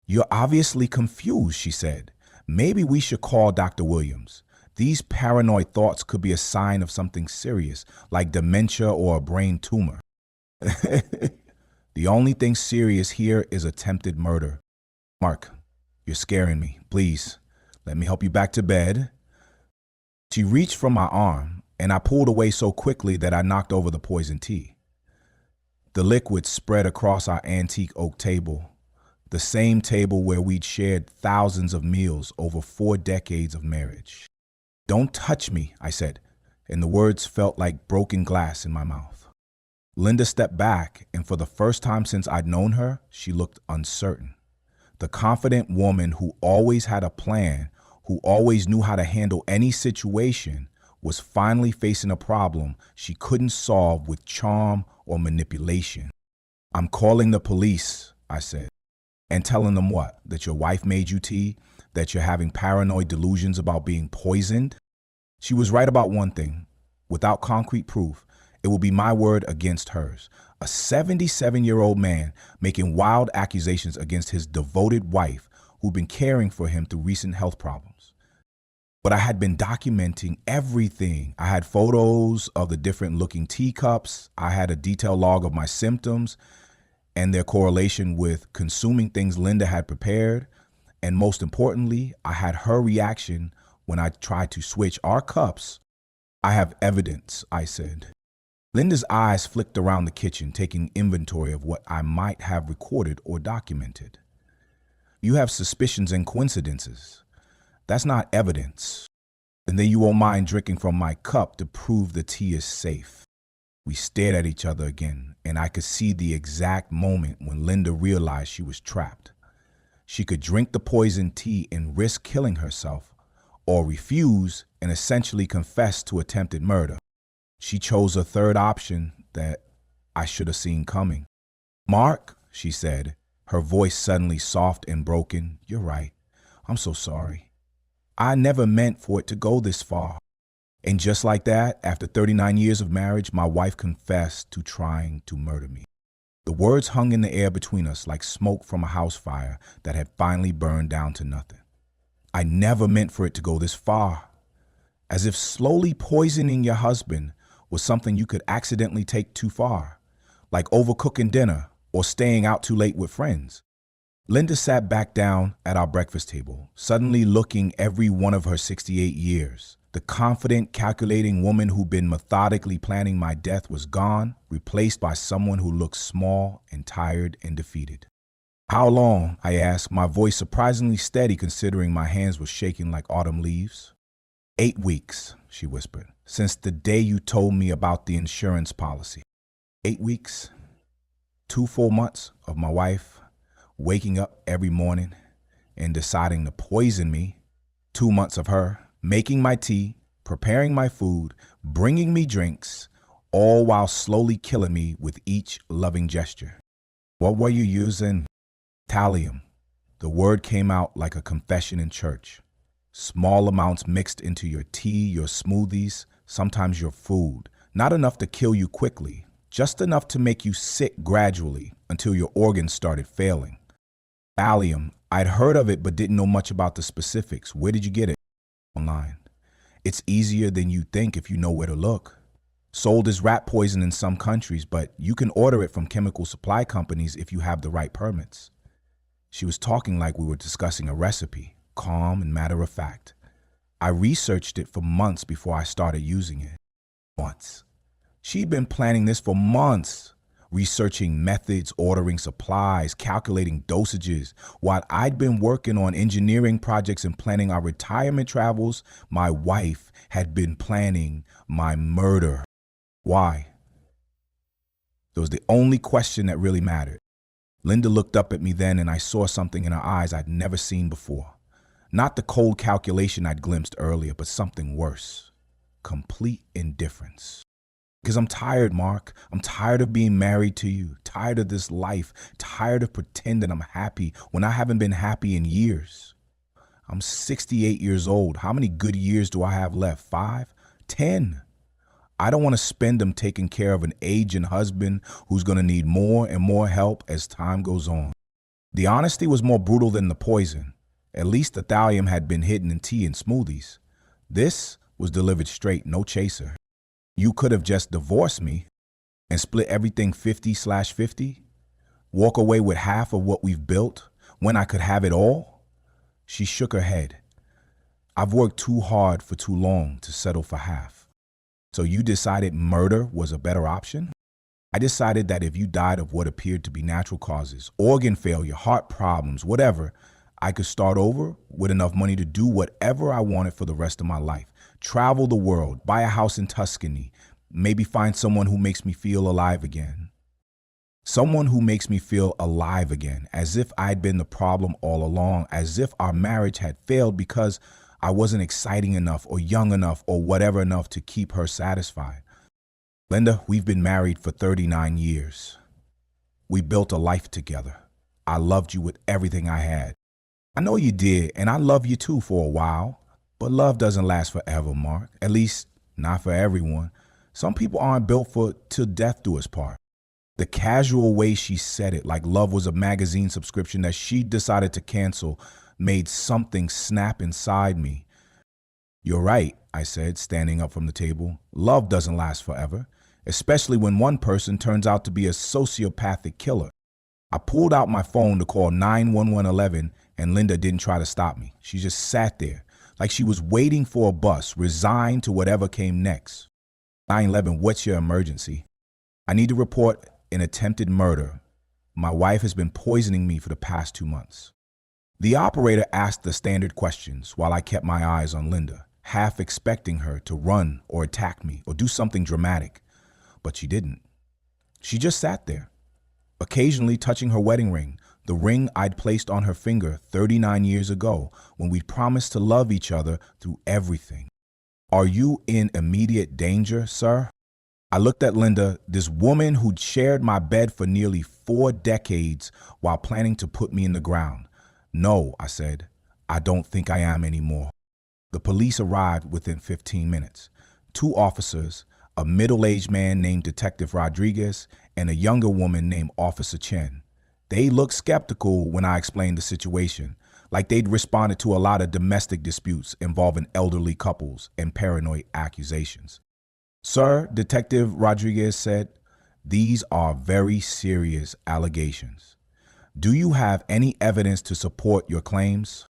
"You're obviously confused," she said. "Maybe we should call Dr. Williams. These paranoid thoughts could be a sign of something serious, like dementia or a brain tumor." "The only thing serious here is attempted murder." "Mark, you're scaring me. Please, let me help you back to bed." She reached for my arm, and I pulled away so quickly that I knocked over the poison tea. The liquid spread across our antique oak table, the same table where we'd shared thousands of meals over 4 decades of marriage. "Don't touch me," I said, and the words felt like broken glass in my mouth. Linda stepped back, and for the first time since I'd known her, she looked uncertain. The confident woman who always had a plan, who always knew how to handle any situation, was finally facing a problem she couldn't solve with charm or manipulation. "I'm calling the police," I said. "And telling them what? That your wife made you tea? That you're having paranoid delusions about being poisoned?" She was right about one thing. Without concrete proof, it will be my word against hers. A 77-year-old man making wild accusations against his devoted wife who'd been caring for him through recent health problems. But I had been documenting everything. I had photos of the different looking teacups. I had a detailed log of my symptoms and their correlation with consuming things Linda had prepared. And most importantly, I had her reaction when I tried to switch our cups. "I have evidence," I said. Linda's eyes flicked around the kitchen, taking inventory of what I might have recorded or documented. "You have suspicions and coincidences. That's not evidence. And then you won't mind drinking from my cup to prove the tea is safe." We stared at each other again, and I could see the exact moment when Linda realized she was trapped. She could drink the poisoned tea and risk killing herself, or refuse and essentially confess to attempted murder. She chose a third option that I should have seen coming. "Mark," she said, her voice suddenly soft and broken, "you're right. I'm so sorry. I never meant for it to go this far." And just like that, after 39 years of marriage, my wife confessed to trying to murder me. The words hung in the air between us like smoke from a house fire that had finally burned down to nothing. "I never meant for it to go this far." As if slowly poisoning your husband was something you could accidentally take too far, like overcooking dinner or staying out too late with friends. Linda sat back down at our breakfast table, suddenly looking every one of her 68 years. The confident, calculating woman who'd been methodically planning my death was gone, replaced by someone who looked small and tired and defeated. "How long?" I asked, my voice surprisingly steady considering my hands were shaking like autumn leaves. 8 weeks, she whispered, "since the day you told me about the insurance policy." 8 weeks? 2 full months of my wife waking up every morning and deciding to poison me. 2 months of her making my tea, preparing my food, bringing me drinks, all while slowly killing me with each loving gesture. "What were you using?" "Thallium." The word came out like a confession in church. Small amounts mixed into your tea, your smoothies, sometimes your food. Not enough to kill you quickly, just enough to make you sick gradually until your organs started failing. Thallium. I'd heard of it but didn't know much about the specifics. Where did you get it? "Online. It's easier than you think if you know where to look. Sold as rat poison in some countries, but you can order it from chemical supply companies if you have the right permits." She was talking like we were discussing a recipe, calm and matter of fact. "I researched it for months before I started using it." Months. She'd been planning this for months. Researching methods, ordering supplies, calculating dosages. While I'd been working on engineering projects and planning our retirement travels, my wife had been planning my murder. Why? That was the only question that really mattered. Linda looked up at me then, and I saw something in her eyes I'd never seen before. Not the cold calculation I'd glimpsed earlier, but something worse. Complete indifference. "Because I'm tired, Mark. I'm tired of being married to you, tired of this life, tired of pretending I'm happy when I haven't been happy in years. I'm 68 years old. How many good years do I have left? 5? 10? I don't want to spend them taking care of an aging husband who's going to need more and more help as time goes on." The honesty was more brutal than the poison. At least the thallium had been hidden in tea and smoothies. This was delivered straight, no chaser. "You could have just divorced me and split everything 50/50, walk away with half of what we've built when I could have it all." She shook her head. "I've worked too hard for too long to settle for half." "So you decided murder was a better option?" "I decided that if you died of what appeared to be natural causes, organ failure, heart problems, whatever, I could start over with enough money to do whatever I wanted for the rest of my life. Travel the world, buy a house in Tuscany, maybe find someone who makes me feel alive again." Someone who makes me feel alive again, as if I'd been the problem all along, as if our marriage had failed because I wasn't exciting enough or young enough or whatever enough to keep her satisfied. "Linda, we've been married for 39 years. We built a life together. I loved you with everything I had. I know you did, and I love you too for a while. But love doesn't last forever, Mark. At least, not for everyone. Some people aren't built for till death do us part." The casual way she said it, like love was a magazine subscription that she decided to cancel, made something snap inside me. You're right, I said, standing up from the table. Love doesn't last forever, especially when one person turns out to be a sociopathic killer. I pulled out my phone to call 911 and Linda didn't try to stop me. She just sat there, like she was waiting for a bus, resigned to whatever came next. 911, what's your emergency? I need to report an attempted murder. My wife has been poisoning me for the past 2 months. The operator asked the standard questions while I kept my eyes on Linda, half expecting her to run or attack me or do something dramatic. But she didn't. She just sat there, occasionally touching her wedding ring, the ring I'd placed on her finger 39 years ago when we promised to love each other through everything. Are you in immediate danger, sir? I looked at Linda, this woman who'd shared my bed for nearly 4 decades while planning to put me in the ground. No, I said, I don't think I am anymore. The police arrived within 15 minutes. 2 officers, a middle-aged man named Detective Rodriguez and a younger woman named Officer Chen. They looked skeptical when I explained the situation, like they'd responded to a lot of domestic disputes involving elderly couples and paranoid accusations. Sir, Detective Rodriguez said, these are very serious allegations. Do you have any evidence to support your claims?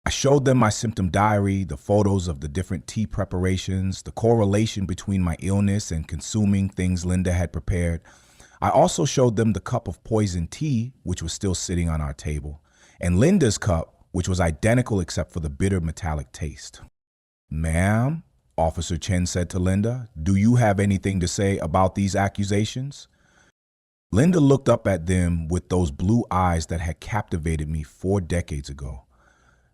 I showed them my symptom diary, the photos of the different tea preparations, the correlation between my illness and consuming things Linda had prepared. I also showed them the cup of poisoned tea, which was still sitting on our table, and Linda's cup, which was identical except for the bitter metallic taste. Ma'am, Officer Chen said to Linda, do you have anything to say about these accusations? Linda looked up at them with those blue eyes that had captivated me 4 decades ago.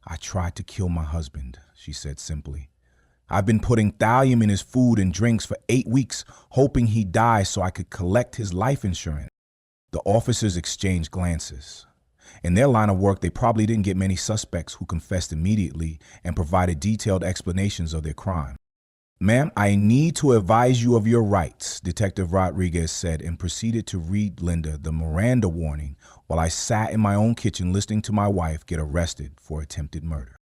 I tried to kill my husband, she said simply. I've been putting thallium in his food and drinks for 8 weeks, hoping he'd die so I could collect his life insurance. The officers exchanged glances. In their line of work, they probably didn't get many suspects who confessed immediately and provided detailed explanations of their crime. Ma'am, I need to advise you of your rights, Detective Rodriguez said, and proceeded to read Linda the Miranda warning while I sat in my own kitchen listening to my wife get arrested for attempted murder.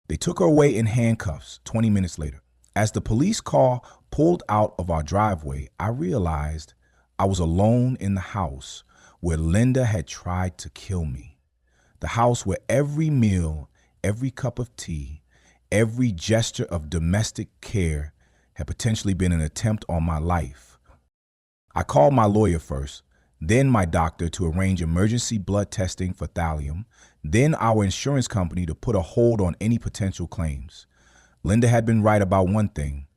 They took her away in handcuffs 20 minutes later. As the police car pulled out of our driveway, I realized I was alone in the house where Linda had tried to kill me. The house where every meal, every cup of tea, every gesture of domestic care had potentially been an attempt on my life. I called my lawyer first, then my doctor to arrange emergency blood testing for thallium, then our insurance company to put a hold on any potential claims. Linda had been right about one thing.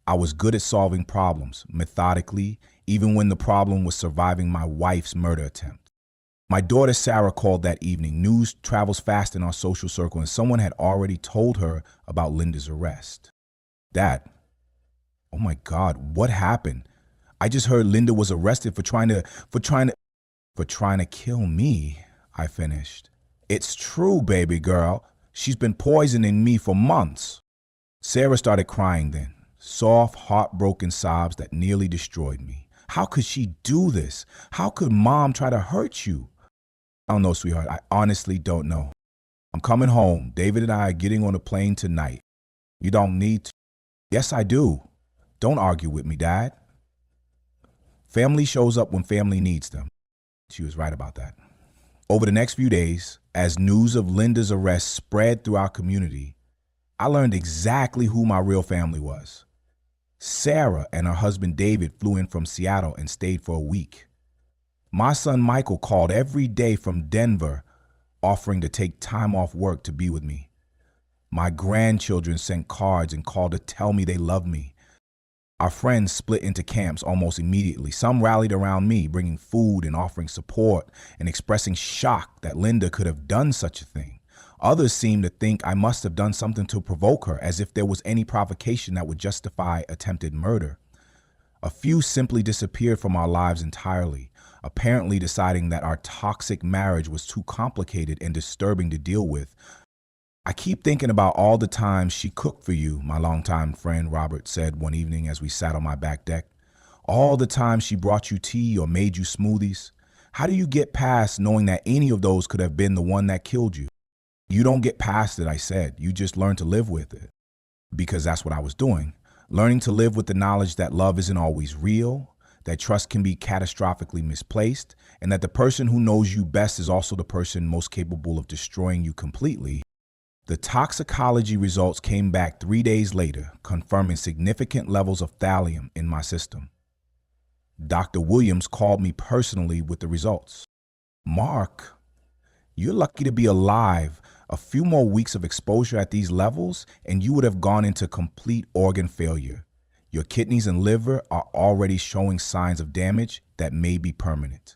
I was good at solving problems, methodically, even when the problem was surviving my wife's murder attempt. My daughter Sarah called that evening. News travels fast in our social circle, and someone had already told her about Linda's arrest. Dad, oh my God, what happened? I just heard Linda was arrested for trying to kill me, I finished. It's true, baby girl. She's been poisoning me for months. Sarah started crying then, soft, heartbroken sobs that nearly destroyed me. How could she do this? How could Mom try to hurt you? I don't know, sweetheart. I honestly don't know. I'm coming home. David and I are getting on a plane tonight. You don't need to. Yes, I do. Don't argue with me, Dad. Family shows up when family needs them. She was right about that. Over the next few days, as news of Linda's arrest spread through our community, I learned exactly who my real family was. Sarah and her husband David flew in from Seattle and stayed for a week. My son Michael called every day from Denver, offering to take time off work to be with me. My grandchildren sent cards and called to tell me they loved me. Our friends split into camps almost immediately. Some rallied around me, bringing food and offering support and expressing shock that Linda could have done such a thing. Others seemed to think I must have done something to provoke her, as if there was any provocation that would justify attempted murder. A few simply disappeared from our lives entirely, apparently deciding that our toxic marriage was too complicated and disturbing to deal with. I keep thinking about all the times she cooked for you, my longtime friend Robert said one evening as we sat on my back deck. All the times she brought you tea or made you smoothies. How do you get past knowing that any of those could have been the one that killed you? You don't get past it, I said. You just learn to live with it. because that's what I was doing. Learning to live with the knowledge that love isn't always real, that trust can be catastrophically misplaced, and that the person who knows you best is also the person most capable of destroying you completely. The toxicology results came back 3 days later, confirming significant levels of thallium in my system. Dr. Williams called me personally with the results. "Mark, you're lucky to be alive. A few more weeks of exposure at these levels, and you would have gone into complete organ failure. Your kidneys and liver are already showing signs of damage that may be permanent."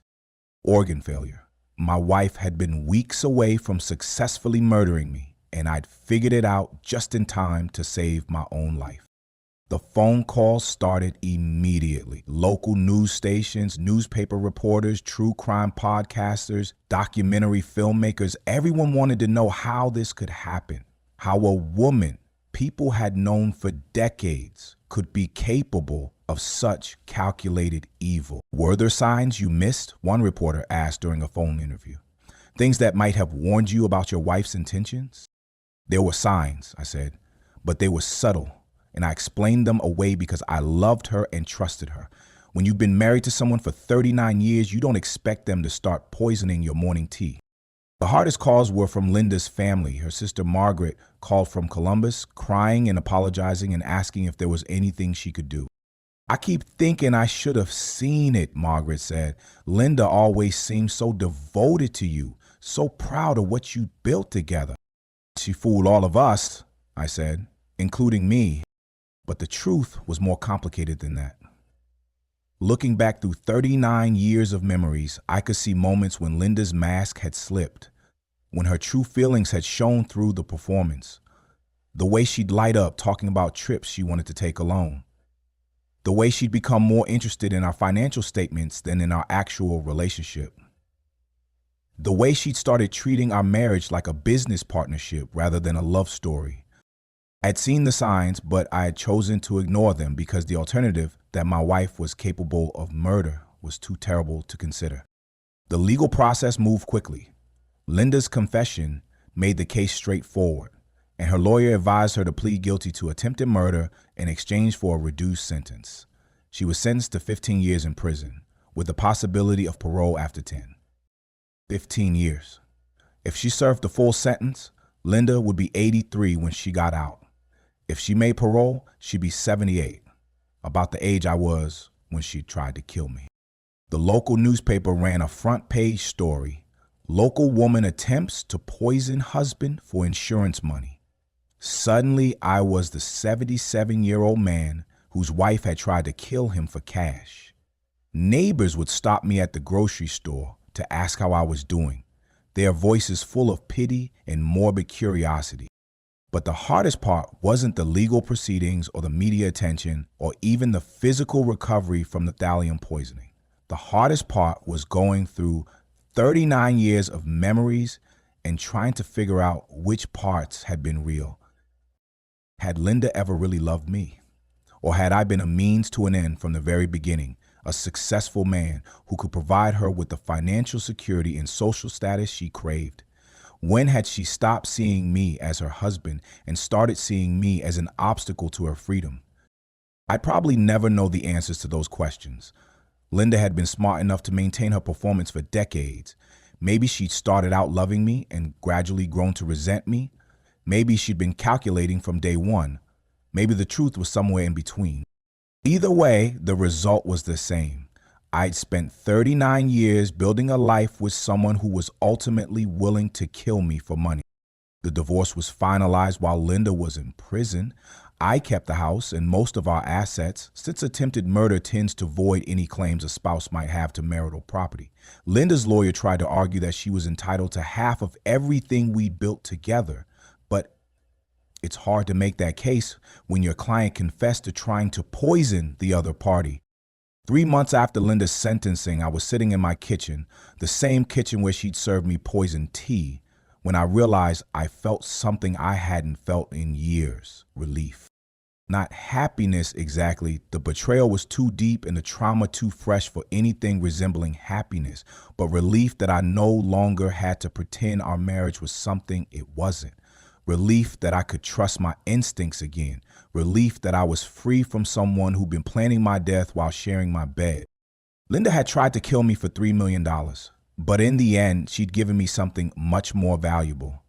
Organ failure. My wife had been weeks away from successfully murdering me, and I'd figured it out just in time to save my own life. The phone calls started immediately. Local news stations, newspaper reporters, true crime podcasters, documentary filmmakers, everyone wanted to know how this could happen. How a woman people had known for decades could be capable of such calculated evil. "Were there signs you missed?" one reporter asked during a phone interview. "Things that might have warned you about your wife's intentions?" "There were signs," I said, "but they were subtle. And I explained them away because I loved her and trusted her. When you've been married to someone for 39 years, you don't expect them to start poisoning your morning tea." The hardest calls were from Linda's family. Her sister Margaret called from Columbus, crying and apologizing and asking if there was anything she could do. "I keep thinking I should have seen it," Margaret said. "Linda always seemed so devoted to you, so proud of what you built together." "She fooled all of us," I said, "including me." But the truth was more complicated than that. Looking back through 39 years of memories, I could see moments when Linda's mask had slipped, when her true feelings had shown through the performance. The way she'd light up talking about trips she wanted to take alone. The way she'd become more interested in our financial statements than in our actual relationship. The way she'd started treating our marriage like a business partnership rather than a love story. I'd seen the signs, but I had chosen to ignore them because the alternative, that my wife was capable of murder, was too terrible to consider. The legal process moved quickly. Linda's confession made the case straightforward, and her lawyer advised her to plead guilty to attempted murder in exchange for a reduced sentence. She was sentenced to 15 years in prison, with the possibility of parole after 10. 15 years. If she served the full sentence, Linda would be 83 when she got out. If she made parole, she'd be 78, about the age I was when she tried to kill me. The local newspaper ran a front-page story. "Local woman attempts to poison husband for insurance money." Suddenly, I was the 77-year-old man whose wife had tried to kill him for cash. Neighbors would stop me at the grocery store to ask how I was doing, their voices full of pity and morbid curiosity. But the hardest part wasn't the legal proceedings or the media attention or even the physical recovery from the thallium poisoning. The hardest part was going through 39 years of memories and trying to figure out which parts had been real. Had Linda ever really loved me? Or had I been a means to an end from the very beginning, a successful man who could provide her with the financial security and social status she craved? When had she stopped seeing me as her husband and started seeing me as an obstacle to her freedom? I'd probably never know the answers to those questions. Linda had been smart enough to maintain her performance for decades. Maybe she'd started out loving me and gradually grown to resent me. Maybe she'd been calculating from day one. Maybe the truth was somewhere in between. Either way, the result was the same. I'd spent 39 years building a life with someone who was ultimately willing to kill me for money. The divorce was finalized while Linda was in prison. I kept the house and most of our assets, since attempted murder tends to void any claims a spouse might have to marital property. Linda's lawyer tried to argue that she was entitled to half of everything we built together, but it's hard to make that case when your client confessed to trying to poison the other party. 3 months after Linda's sentencing, I was sitting in my kitchen, the same kitchen where she'd served me poisoned tea, when I realized I felt something I hadn't felt in years: relief. Not happiness exactly. The betrayal was too deep and the trauma too fresh for anything resembling happiness, but relief that I no longer had to pretend our marriage was something it wasn't. relief that I could trust my instincts again, relief that I was free from someone who'd been planning my death while sharing my bed. Linda had tried to kill me for $3 million, but in the end, she'd given me something much more valuable,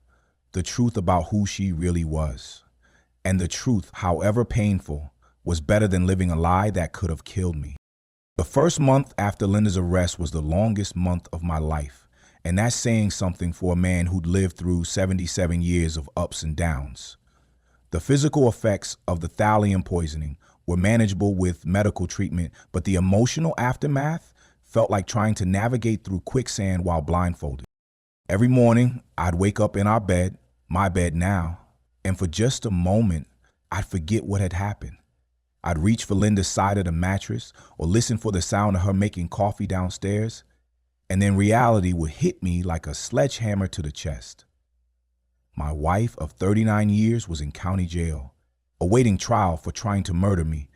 the truth about who she really was. And the truth, however painful, was better than living a lie that could have killed me. The first month after Linda's arrest was the longest month of my life, and that's saying something for a man who'd lived through 77 years of ups and downs. The physical effects of the thallium poisoning were manageable with medical treatment, but the emotional aftermath felt like trying to navigate through quicksand while blindfolded. Every morning, I'd wake up in our bed, my bed now, and for just a moment, I'd forget what had happened. I'd reach for Linda's side of the mattress or listen for the sound of her making coffee downstairs, and then reality would hit me like a sledgehammer to the chest. My wife of 39 years was in county jail, awaiting trial for trying to murder me.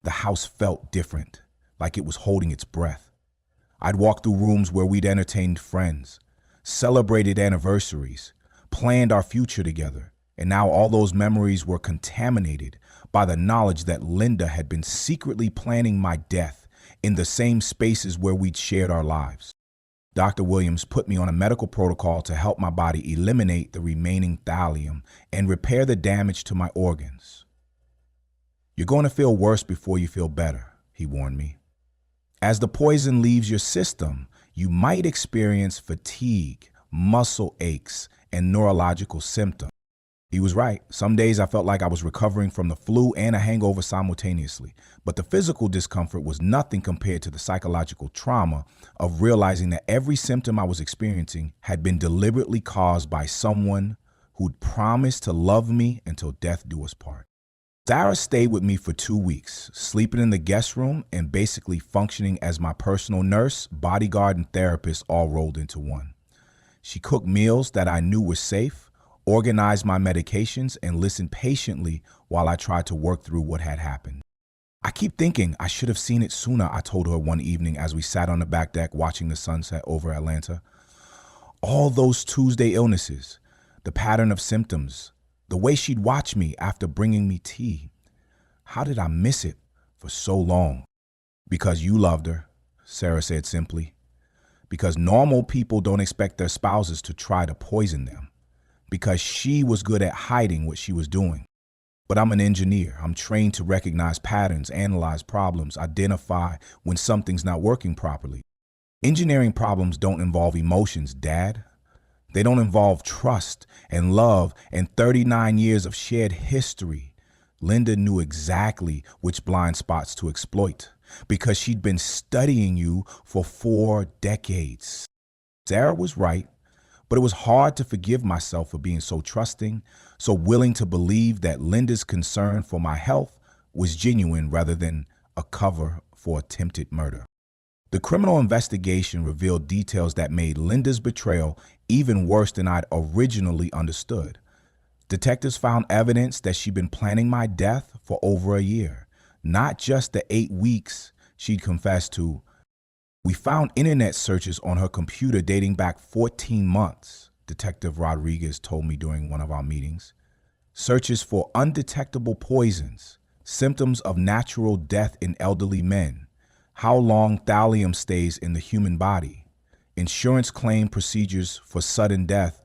The house felt different, like it was holding its breath. I'd walk through rooms where we'd entertained friends, celebrated anniversaries, planned our future together, and now all those memories were contaminated by the knowledge that Linda had been secretly planning my death in the same spaces where we'd shared our lives. Dr. Williams put me on a medical protocol to help my body eliminate the remaining thallium and repair the damage to my organs. "You're going to feel worse before you feel better," he warned me. "As the poison leaves your system, you might experience fatigue, muscle aches, and neurological symptoms." He was right. Some days I felt like I was recovering from the flu and a hangover simultaneously, but the physical discomfort was nothing compared to the psychological trauma of realizing that every symptom I was experiencing had been deliberately caused by someone who'd promised to love me until death do us part. Sarah stayed with me for 2 weeks, sleeping in the guest room and basically functioning as my personal nurse, bodyguard, and therapist all rolled into one. She cooked meals that I knew were safe, organized my medications, and listened patiently while I tried to work through what had happened. "I keep thinking I should have seen it sooner," I told her one evening as we sat on the back deck watching the sunset over Atlanta. All those Tuesday illnesses, the pattern of symptoms, the way she'd watch me after bringing me tea. How did I miss it for so long? "Because you loved her," Sarah said simply. "Because normal people don't expect their spouses to try to poison them. Because she was good at hiding what she was doing. But I'm an engineer. I'm trained to recognize patterns, analyze problems, identify when something's not working properly. Engineering problems don't involve emotions, Dad. They don't involve trust and love and 39 years of shared history." Linda knew exactly which blind spots to exploit because she'd been studying you for 4 decades. Sarah was right. But it was hard to forgive myself for being so trusting, so willing to believe that Linda's concern for my health was genuine rather than a cover for attempted murder. The criminal investigation revealed details that made Linda's betrayal even worse than I'd originally understood. Detectives found evidence that she'd been planning my death for over a year, not just the 8 weeks she'd confessed to. "We found internet searches on her computer dating back 14 months, Detective Rodriguez told me during one of our meetings. "Searches for undetectable poisons, symptoms of natural death in elderly men, how long thallium stays in the human body, insurance claim procedures for sudden death."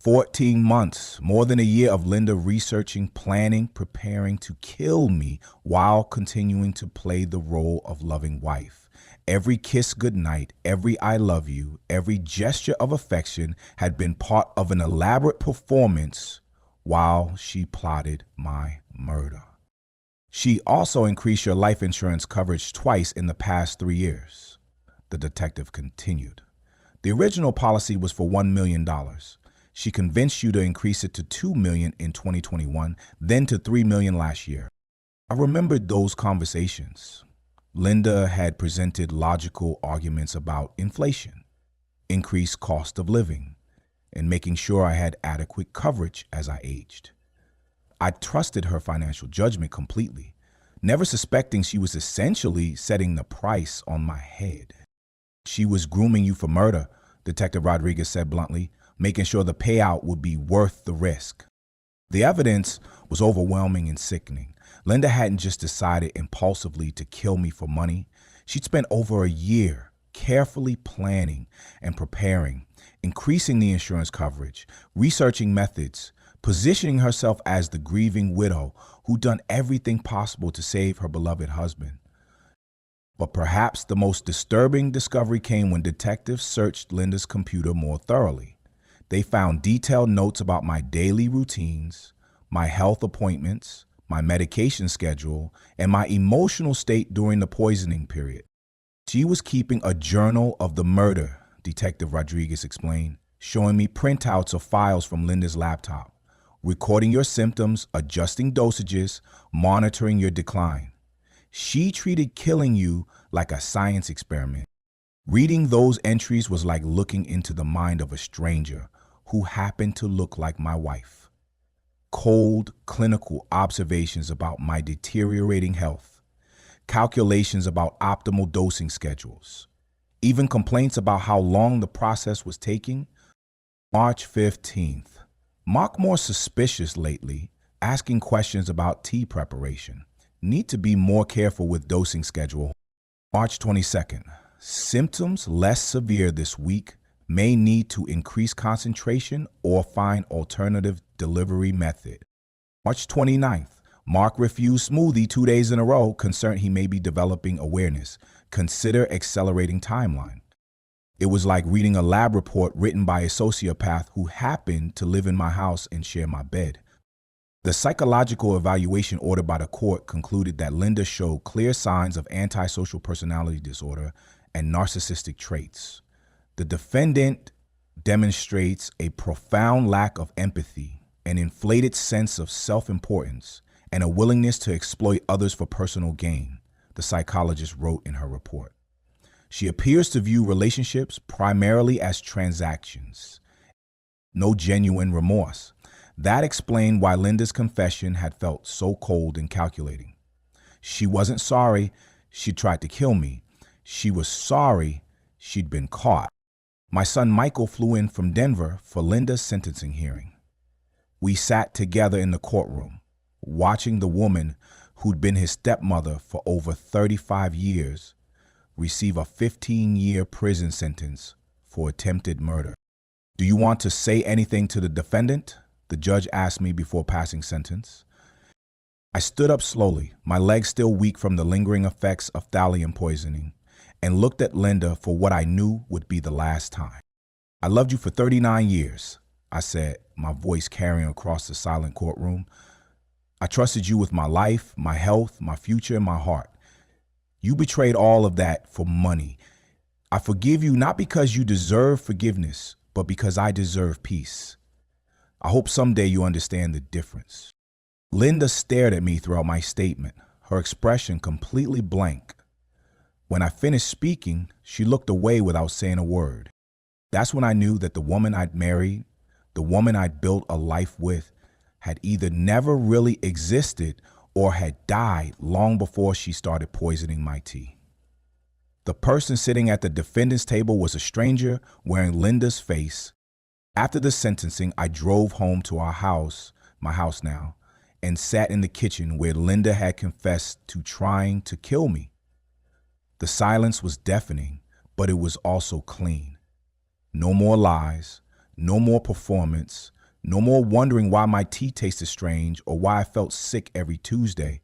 14 months, more than a year of Linda researching, planning, preparing to kill me while continuing to play the role of loving wife. Every kiss goodnight, every "I love you," every gesture of affection had been part of an elaborate performance while she plotted my murder. "She also increased your life insurance coverage twice in the past 3 years," the detective continued. "The original policy was for $1 million. She convinced you to increase it to $2 million in 2021, then to $3 million last year." I remembered those conversations. Linda had presented logical arguments about inflation, increased cost of living, and making sure I had adequate coverage as I aged. I trusted her financial judgment completely, never suspecting she was essentially setting the price on my head. "She was grooming you for murder," Detective Rodriguez said bluntly. making sure the payout would be worth the risk. The evidence was overwhelming and sickening. Linda hadn't just decided impulsively to kill me for money. She'd spent over a year carefully planning and preparing, increasing the insurance coverage, researching methods, positioning herself as the grieving widow who'd done everything possible to save her beloved husband. But perhaps the most disturbing discovery came when detectives searched Linda's computer more thoroughly. They found detailed notes about my daily routines, my health appointments, my medication schedule, and my emotional state during the poisoning period. She was keeping a journal of the murder, Detective Rodriguez explained, showing me printouts of files from Linda's laptop, recording your symptoms, adjusting dosages, monitoring your decline. She treated killing you like a science experiment. Reading those entries was like looking into the mind of a stranger who happened to look like my wife. Cold, clinical observations about my deteriorating health, calculations about optimal dosing schedules, even complaints about how long the process was taking. March 15th. Mark more suspicious lately, asking questions about tea preparation. Need to be more careful with dosing schedule. March 22nd. Symptoms less severe this week. May need to increase concentration or find alternative delivery method. March 29th. Mark refused smoothie 2 days in a row, concerned he may be developing awareness. Consider accelerating timeline. It was like reading a lab report written by a sociopath who happened to live in my house and share my bed. The psychological evaluation ordered by the court concluded that Linda showed clear signs of antisocial personality disorder and narcissistic traits. The defendant demonstrates a profound lack of empathy, an inflated sense of self-importance, and a willingness to exploit others for personal gain, the psychologist wrote in her report. She appears to view relationships primarily as transactions. No genuine remorse. That explained why Linda's confession had felt so cold and calculating. She wasn't sorry she tried to kill me. She was sorry she'd been caught. My son Michael flew in from Denver for Linda's sentencing hearing. We sat together in the courtroom, watching the woman who'd been his stepmother for over 35 years receive a 15-year prison sentence for attempted murder. "Do you want to say anything to the defendant?" the judge asked me before passing sentence. I stood up slowly, my legs still weak from the lingering effects of thallium poisoning, and looked at Linda for what I knew would be the last time. "I loved you for 39 years, I said, my voice carrying across the silent courtroom. "I trusted you with my life, my health, my future, and my heart. You betrayed all of that for money. I forgive you not because you deserve forgiveness, but because I deserve peace. I hope someday you understand the difference." Linda stared at me throughout my statement, her expression completely blank. When I finished speaking, she looked away without saying a word. That's when I knew that the woman I'd married, the woman I'd built a life with, had either never really existed or had died long before she started poisoning my tea. The person sitting at the defendant's table was a stranger wearing Linda's face. After the sentencing, I drove home to our house, my house now, and sat in the kitchen where Linda had confessed to trying to kill me. The silence was deafening, but it was also clean. No more lies, no more performance, no more wondering why my tea tasted strange or why I felt sick every Tuesday.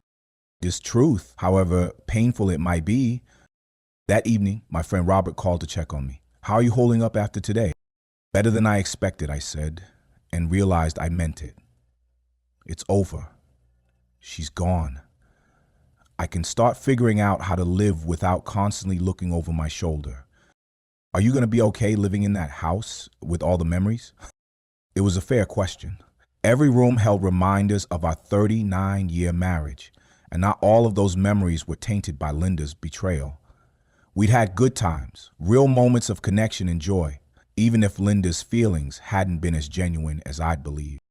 This truth, however painful it might be. That evening, my friend Robert called to check on me. "How are you holding up after today?" "Better than I expected," I said, and realized I meant it. It's over. She's gone. I can start figuring out how to live without constantly looking over my shoulder. "Are you going to be okay living in that house with all the memories?" It was a fair question. Every room held reminders of our 39-year marriage, and not all of those memories were tainted by Linda's betrayal. We'd had good times, real moments of connection and joy, even if Linda's feelings hadn't been as genuine as I'd believed.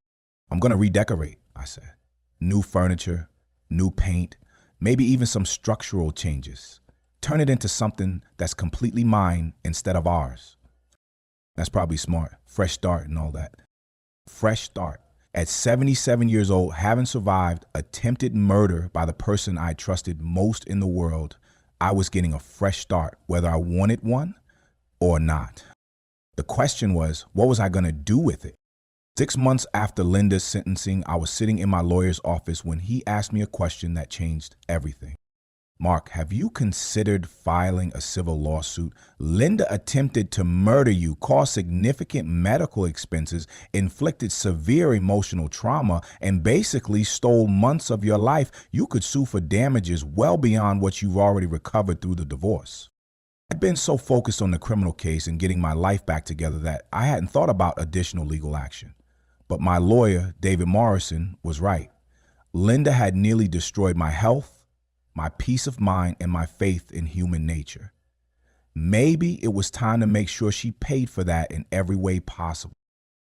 "I'm going to redecorate," I said. "New furniture, new paint, maybe even some structural changes. Turn it into something that's completely mine instead of ours." That's probably smart. Fresh start and all that. Fresh start. At 77 years old, having survived attempted murder by the person I trusted most in the world, I was getting a fresh start, whether I wanted one or not. The question was, what was I going to do with it? 6 months after Linda's sentencing, I was sitting in my lawyer's office when he asked me a question that changed everything. Mark, have you considered filing a civil lawsuit? Linda attempted to murder you, caused significant medical expenses, inflicted severe emotional trauma, and basically stole months of your life. You could sue for damages well beyond what you've already recovered through the divorce. I'd been so focused on the criminal case and getting my life back together that I hadn't thought about additional legal action. But my lawyer, David Morrison, was right. Linda had nearly destroyed my health, my peace of mind, and my faith in human nature. Maybe it was time to make sure she paid for that in every way possible.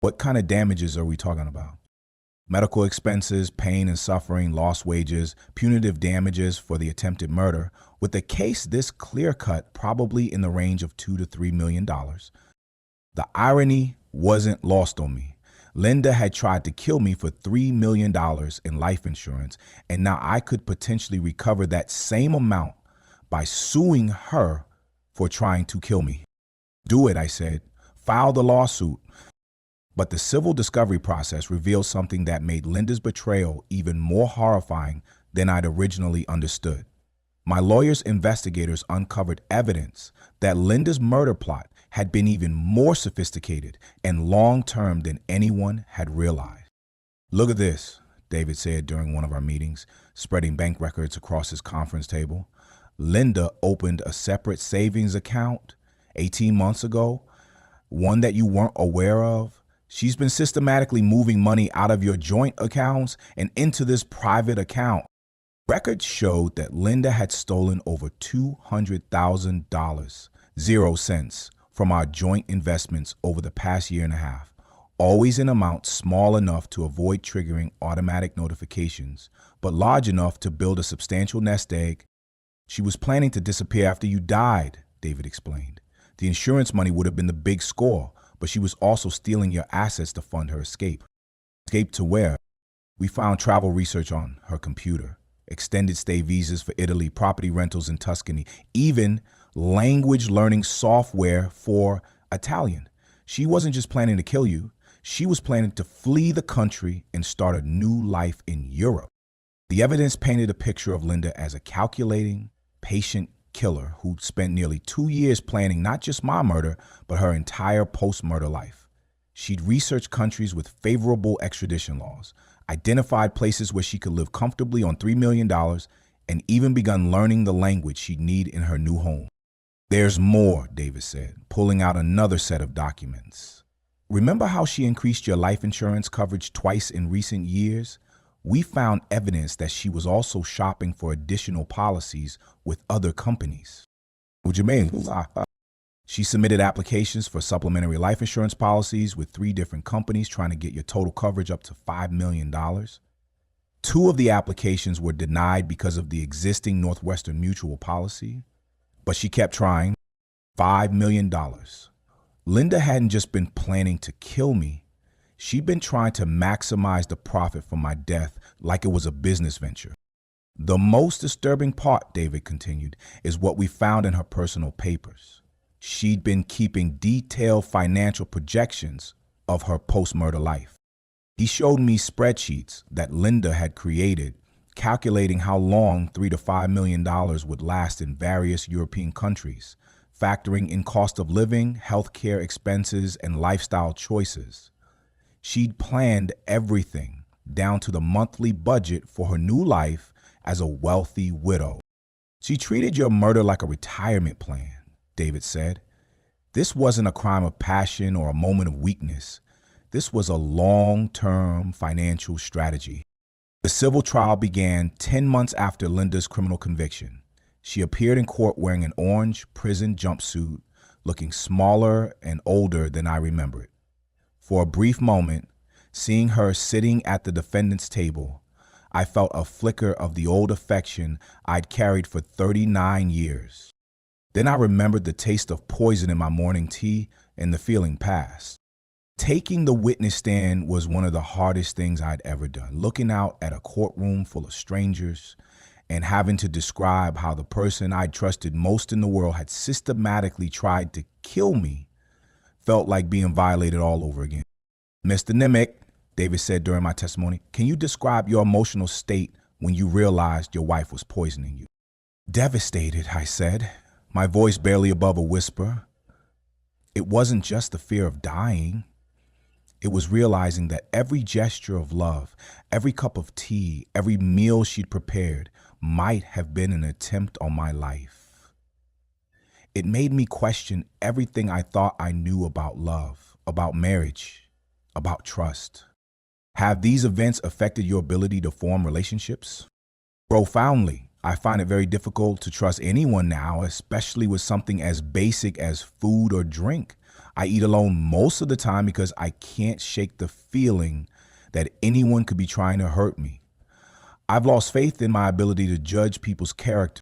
What kind of damages are we talking about? Medical expenses, pain and suffering, lost wages, punitive damages for the attempted murder. With a case this clear-cut, probably in the range of $2 to $3 million. The irony wasn't lost on me. Linda had tried to kill me for $3 million in life insurance, and now I could potentially recover that same amount by suing her for trying to kill me. Do it, I said. File the lawsuit. But the civil discovery process revealed something that made Linda's betrayal even more horrifying than I'd originally understood. My lawyer's investigators uncovered evidence that Linda's murder plot had been even more sophisticated and long-term than anyone had realized. Look at this, David said during one of our meetings, spreading bank records across his conference table. Linda opened a separate savings account 18 months ago, one that you weren't aware of. She's been systematically moving money out of your joint accounts and into this private account. Records showed that Linda had stolen over $200,000, 0 cents, from our joint investments over the past year and a half, always in amounts small enough to avoid triggering automatic notifications, but large enough to build a substantial nest egg. She was planning to disappear after you died, David explained. The insurance money would have been the big score, but she was also stealing your assets to fund her escape. Escape to where? We found travel research on her computer, extended stay visas for Italy, property rentals in Tuscany, even language learning software for Italian. She wasn't just planning to kill you. She was planning to flee the country and start a new life in Europe. The evidence painted a picture of Linda as a calculating, patient killer who'd spent nearly 2 years planning not just my murder, but her entire post-murder life. She'd researched countries with favorable extradition laws, identified places where she could live comfortably on $3 million, and even begun learning the language she'd need in her new home. There's more, David said, pulling out another set of documents. Remember how she increased your life insurance coverage twice in recent years? We found evidence that she was also shopping for additional policies with other companies. What you mean? She submitted applications for supplementary life insurance policies with 3 different companies trying to get your total coverage up to $5 million. 2 of the applications were denied because of the existing Northwestern Mutual policy, but she kept trying. $5 million. Linda hadn't just been planning to kill me. She'd been trying to maximize the profit from my death like it was a business venture. The most disturbing part, David continued, is what we found in her personal papers. She'd been keeping detailed financial projections of her post-murder life. He showed me spreadsheets that Linda had created, calculating how long $3 to $5 million would last in various European countries, factoring in cost of living, healthcare expenses, and lifestyle choices. She'd planned everything, down to the monthly budget for her new life as a wealthy widow. She treated your murder like a retirement plan, David said. This wasn't a crime of passion or a moment of weakness. This was a long-term financial strategy. The civil trial began 10 months after Linda's criminal conviction. She appeared in court wearing an orange prison jumpsuit, looking smaller and older than I remembered. For a brief moment, seeing her sitting at the defendant's table, I felt a flicker of the old affection I'd carried for 39 years. Then I remembered the taste of poison in my morning tea, and the feeling passed. Taking the witness stand was one of the hardest things I'd ever done. Looking out at a courtroom full of strangers and having to describe how the person I trusted most in the world had systematically tried to kill me felt like being violated all over again. Mr. Nimick, David said during my testimony, can you describe your emotional state when you realized your wife was poisoning you? Devastated, I said, my voice barely above a whisper. It wasn't just the fear of dying. It was realizing that every gesture of love, every cup of tea, every meal she'd prepared might have been an attempt on my life. It made me question everything I thought I knew about love, about marriage, about trust. Have these events affected your ability to form relationships? Profoundly. I find it very difficult to trust anyone now, especially with something as basic as food or drink. I eat alone most of the time because I can't shake the feeling that anyone could be trying to hurt me. I've lost faith in my ability to judge people's character.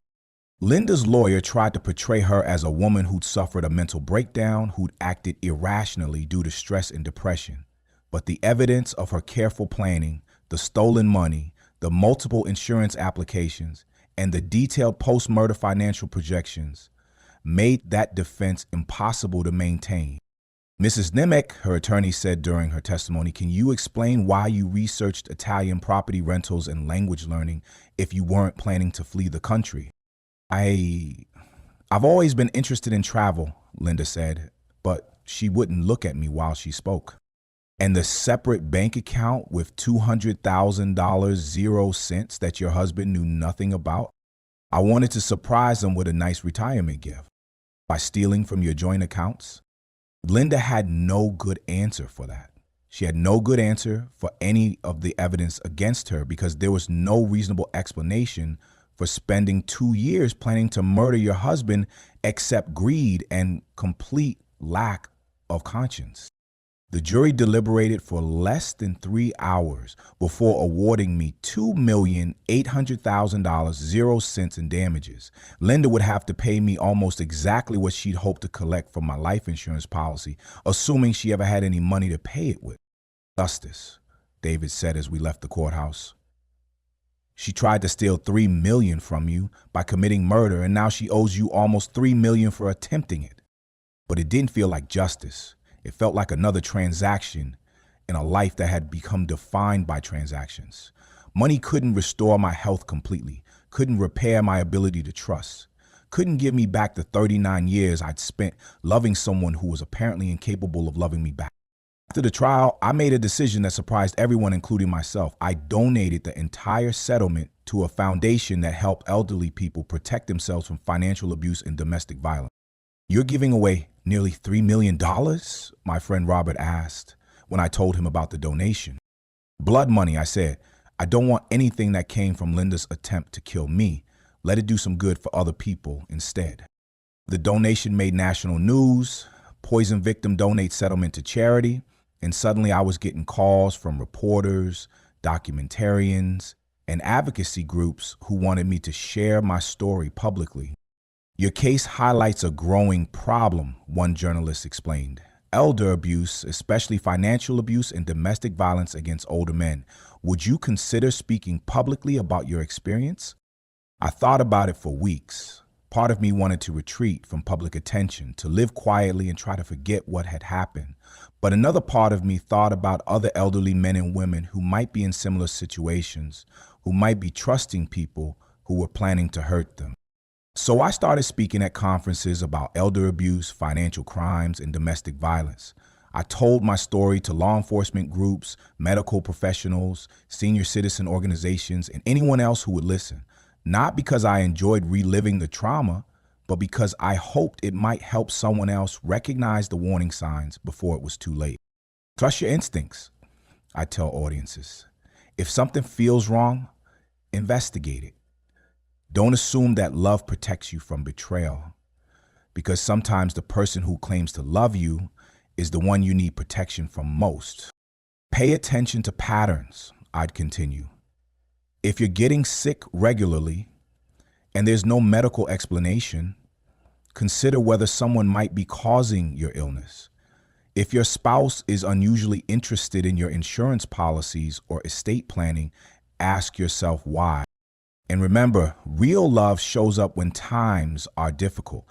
Linda's lawyer tried to portray her as a woman who'd suffered a mental breakdown, who'd acted irrationally due to stress and depression. But the evidence of her careful planning, the stolen money, the multiple insurance applications, and the detailed post-murder financial projections made that defense impossible to maintain. Mrs. Nimick, her attorney said during her testimony, can you explain why you researched Italian property rentals and language learning if you weren't planning to flee the country? I've always been interested in travel, Linda said, but she wouldn't look at me while she spoke. And the separate bank account with $200,000 0 cents that your husband knew nothing about? I wanted to surprise him with a nice retirement gift. By stealing from your joint accounts? Linda had no good answer for that. She had no good answer for any of the evidence against her because there was no reasonable explanation for spending 2 years planning to murder your husband except greed and complete lack of conscience. The jury deliberated for less than 3 hours before awarding me $2,800,000 0 cents in damages. Linda would have to pay me almost exactly what she'd hoped to collect from my life insurance policy, assuming she ever had any money to pay it with. Justice, David said as we left the courthouse. She tried to steal $3 million from you by committing murder, and now she owes you almost $3 million for attempting it. But it didn't feel like justice. It felt like another transaction in a life that had become defined by transactions. Money couldn't restore my health completely, couldn't repair my ability to trust, couldn't give me back the 39 years I'd spent loving someone who was apparently incapable of loving me back. After the trial, I made a decision that surprised everyone, including myself. I donated the entire settlement to a foundation that helped elderly people protect themselves from financial abuse and domestic violence. You're giving away nearly $3 million? My friend Robert asked when I told him about the donation. Blood money, I said. I don't want anything that came from Linda's attempt to kill me. Let it do some good for other people instead. The donation made national news. Poison victim donate settlement to charity. And suddenly I was getting calls from reporters, documentarians, and advocacy groups who wanted me to share my story publicly. Your case highlights a growing problem, one journalist explained. Elder abuse, especially financial abuse and domestic violence against older men. Would you consider speaking publicly about your experience? I thought about it for weeks. Part of me wanted to retreat from public attention, to live quietly and try to forget what had happened. But another part of me thought about other elderly men and women who might be in similar situations, who might be trusting people who were planning to hurt them. So I started speaking at conferences about elder abuse, financial crimes, and domestic violence. I told my story to law enforcement groups, medical professionals, senior citizen organizations, and anyone else who would listen. Not because I enjoyed reliving the trauma, but because I hoped it might help someone else recognize the warning signs before it was too late. Trust your instincts, I tell audiences. If something feels wrong, investigate it. Don't assume that love protects you from betrayal, because sometimes the person who claims to love you is the one you need protection from most. Pay attention to patterns, I'd continue. If you're getting sick regularly and there's no medical explanation, consider whether someone might be causing your illness. If your spouse is unusually interested in your insurance policies or estate planning, ask yourself why. And remember, real love shows up when times are difficult.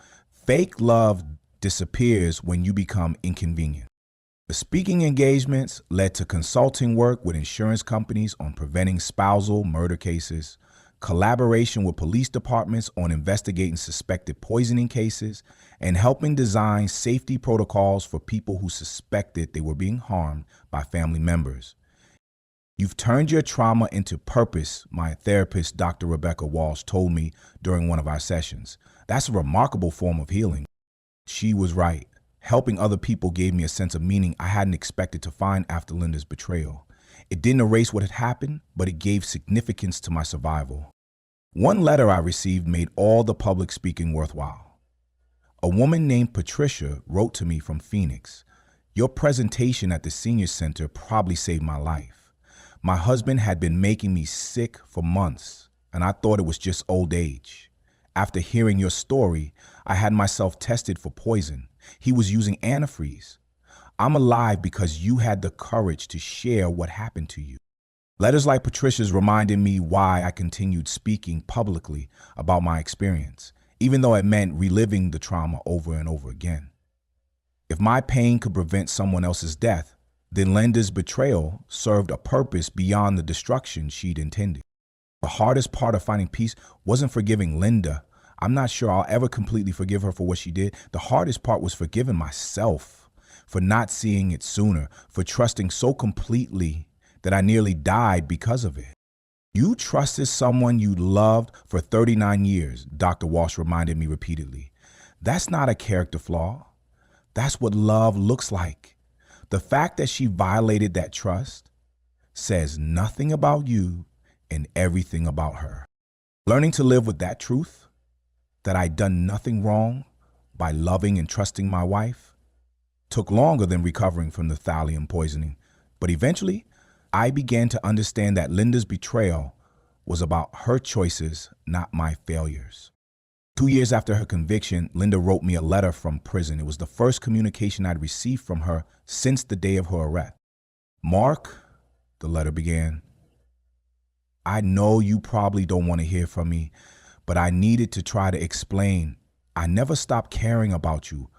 Fake love disappears when you become inconvenient. The speaking engagements led to consulting work with insurance companies on preventing spousal murder cases, collaboration with police departments on investigating suspected poisoning cases, and helping design safety protocols for people who suspected they were being harmed by family members. You've turned your trauma into purpose, my therapist, Dr. Rebecca Walsh, told me during one of our sessions. That's a remarkable form of healing. She was right. Helping other people gave me a sense of meaning I hadn't expected to find after Linda's betrayal. It didn't erase what had happened, but it gave significance to my survival. One letter I received made all the public speaking worthwhile. A woman named Patricia wrote to me from Phoenix. Your presentation at the senior center probably saved my life. My husband had been making me sick for months, and I thought it was just old age. After hearing your story, I had myself tested for poison. He was using antifreeze. I'm alive because you had the courage to share what happened to you. Letters like Patricia's reminded me why I continued speaking publicly about my experience, even though it meant reliving the trauma over and over again. If my pain could prevent someone else's death, then Linda's betrayal served a purpose beyond the destruction she'd intended. The hardest part of finding peace wasn't forgiving Linda. I'm not sure I'll ever completely forgive her for what she did. The hardest part was forgiving myself for not seeing it sooner, for trusting so completely that I nearly died because of it. You trusted someone you loved for 39 years, Dr. Walsh reminded me repeatedly. That's not a character flaw. That's what love looks like. The fact that she violated that trust says nothing about you and everything about her. Learning to live with that truth, that I'd done nothing wrong by loving and trusting my wife, took longer than recovering from the thallium poisoning. But eventually, I began to understand that Linda's betrayal was about her choices, not my failures. 2 years after her conviction, Linda wrote me a letter from prison. It was the first communication I'd received from her since the day of her arrest. Mark, the letter began, I know you probably don't want to hear from me, but I needed to try to explain. I never stopped caring about you,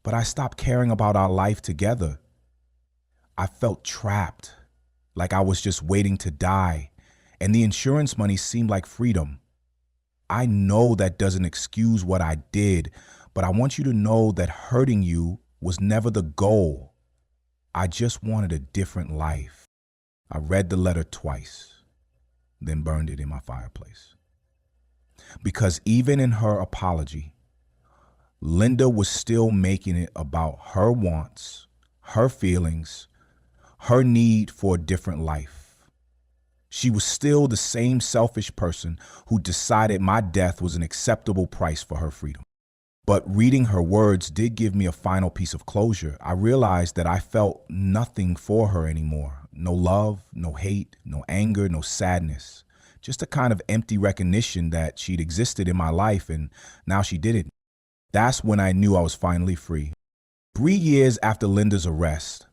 but I stopped caring about our life together. I felt trapped, like I was just waiting to die, and the insurance money seemed like freedom. I know that doesn't excuse what I did, but I want you to know that hurting you was never the goal. I just wanted a different life. I read the letter twice, then burned it in my fireplace. Because even in her apology, Linda was still making it about her wants, her feelings, her need for a different life. She was still the same selfish person who decided my death was an acceptable price for her freedom. But reading her words did give me a final piece of closure. I realized that I felt nothing for her anymore. No love, no hate, no anger, no sadness. Just a kind of empty recognition that she'd existed in my life and now she didn't. That's when I knew I was finally free. 3 years after Linda's arrest,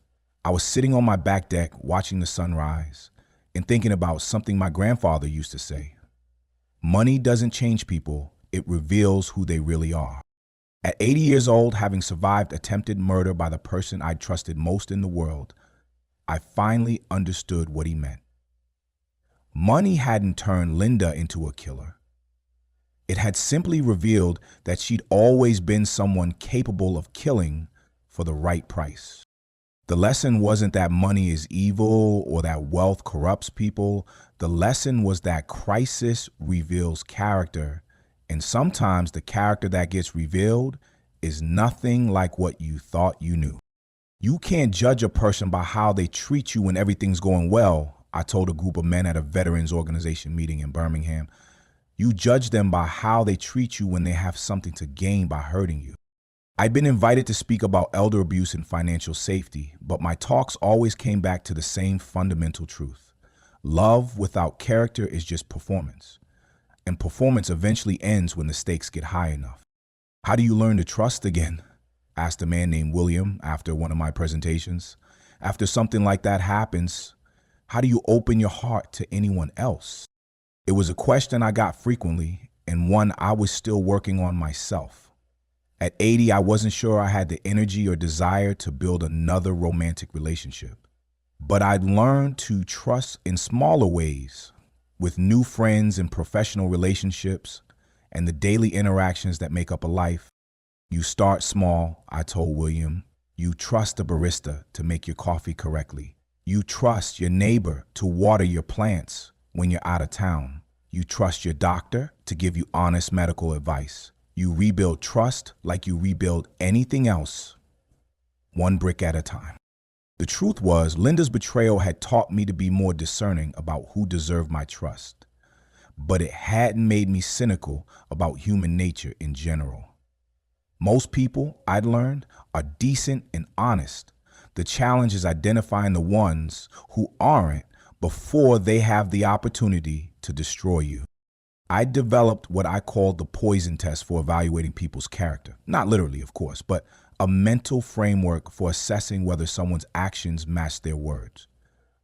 I was sitting on my back deck watching the sunrise and thinking about something my grandfather used to say. Money doesn't change people, it reveals who they really are. At 80 years old, having survived attempted murder by the person I trusted most in the world, I finally understood what he meant. Money hadn't turned Linda into a killer. It had simply revealed that she'd always been someone capable of killing for the right price. The lesson wasn't that money is evil or that wealth corrupts people. The lesson was that crisis reveals character, and sometimes the character that gets revealed is nothing like what you thought you knew. You can't judge a person by how they treat you when everything's going well, I told a group of men at a veterans organization meeting in Birmingham. You judge them by how they treat you when they have something to gain by hurting you. I'd been invited to speak about elder abuse and financial safety, but my talks always came back to the same fundamental truth. Love without character is just performance, and performance eventually ends when the stakes get high enough. How do you learn to trust again? asked a man named William after one of my presentations. After something like that happens, how do you open your heart to anyone else? It was a question I got frequently and one I was still working on myself. At 80, I wasn't sure I had the energy or desire to build another romantic relationship. But I'd learned to trust in smaller ways, with new friends and professional relationships and the daily interactions that make up a life. You start small, I told William. You trust a barista to make your coffee correctly. You trust your neighbor to water your plants when you're out of town. You trust your doctor to give you honest medical advice. You rebuild trust like you rebuild anything else, one brick at a time. The truth was, Linda's betrayal had taught me to be more discerning about who deserved my trust, but it hadn't made me cynical about human nature in general. Most people, I'd learned, are decent and honest. The challenge is identifying the ones who aren't before they have the opportunity to destroy you. I developed what I called the poison test for evaluating people's character. Not literally, of course, but a mental framework for assessing whether someone's actions matched their words,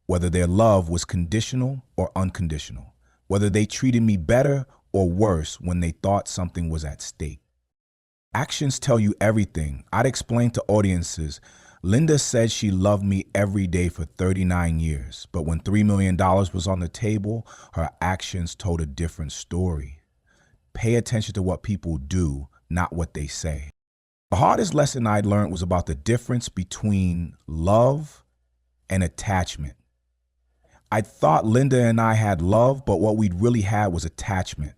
whether their love was conditional or unconditional, whether they treated me better or worse when they thought something was at stake. Actions tell you everything. I'd explain to audiences, Linda said she loved me every day for 39 years, but when $3 million was on the table, her actions told a different story. Pay attention to what people do, not what they say. The hardest lesson I'd learned was about the difference between love and attachment. I thought Linda and I had love, but what we'd really had was attachment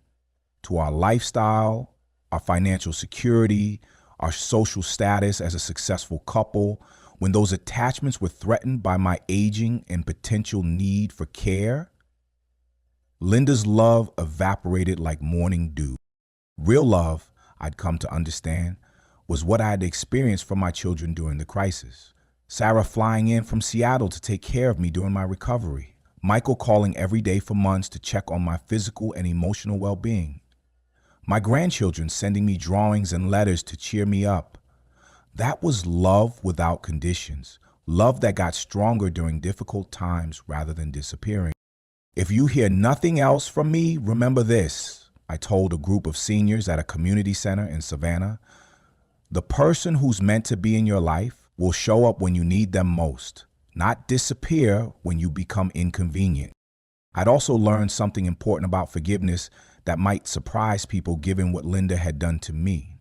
to our lifestyle, our financial security, our social status as a successful couple. When those attachments were threatened by my aging and potential need for care, Linda's love evaporated like morning dew. Real love, I'd come to understand, was what I had experienced from my children during the crisis. Sarah flying in from Seattle to take care of me during my recovery. Michael calling every day for months to check on my physical and emotional well-being. My grandchildren sending me drawings and letters to cheer me up. That was love without conditions. Love that got stronger during difficult times rather than disappearing. If you hear nothing else from me, remember this, I told a group of seniors at a community center in Savannah. The person who's meant to be in your life will show up when you need them most, not disappear when you become inconvenient. I'd also learned something important about forgiveness that might surprise people given what Linda had done to me.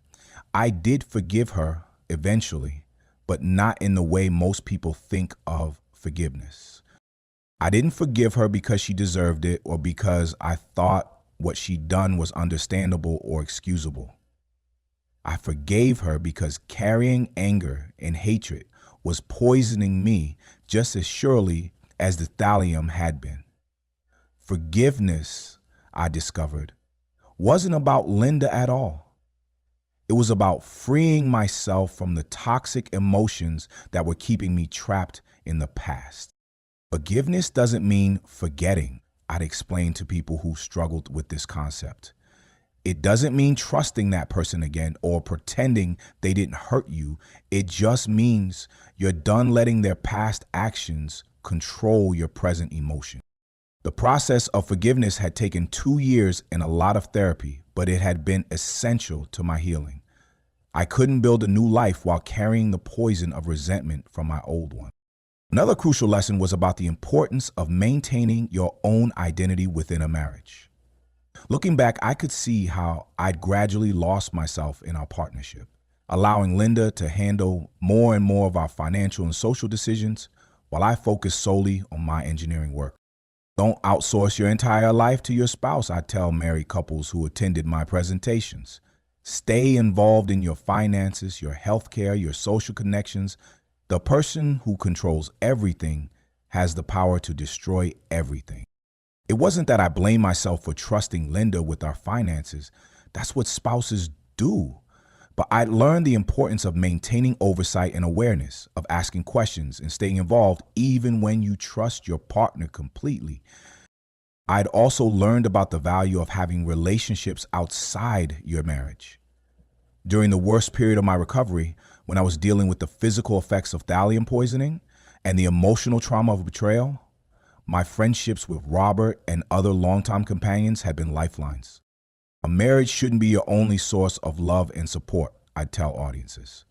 I did forgive her eventually, but not in the way most people think of forgiveness. I didn't forgive her because she deserved it or because I thought what she'd done was understandable or excusable. I forgave her because carrying anger and hatred was poisoning me just as surely as the thallium had been. Forgiveness, I discovered, wasn't about Linda at all. It was about freeing myself from the toxic emotions that were keeping me trapped in the past. Forgiveness doesn't mean forgetting, I'd explain to people who struggled with this concept. It doesn't mean trusting that person again or pretending they didn't hurt you. It just means you're done letting their past actions control your present emotion. The process of forgiveness had taken 2 years and a lot of therapy, but it had been essential to my healing. I couldn't build a new life while carrying the poison of resentment from my old one. Another crucial lesson was about the importance of maintaining your own identity within a marriage. Looking back, I could see how I'd gradually lost myself in our partnership, allowing Linda to handle more and more of our financial and social decisions while I focused solely on my engineering work. Don't outsource your entire life to your spouse, I tell married couples who attended my presentations. Stay involved in your finances, your healthcare, your social connections. The person who controls everything has the power to destroy everything. It wasn't that I blamed myself for trusting Linda with our finances. That's what spouses do. But I learned the importance of maintaining oversight and awareness, of asking questions and staying involved even when you trust your partner completely. I'd also learned about the value of having relationships outside your marriage. During the worst period of my recovery, when I was dealing with the physical effects of thallium poisoning and the emotional trauma of betrayal, my friendships with Robert and other longtime companions had been lifelines. A marriage shouldn't be your only source of love and support, I tell audiences.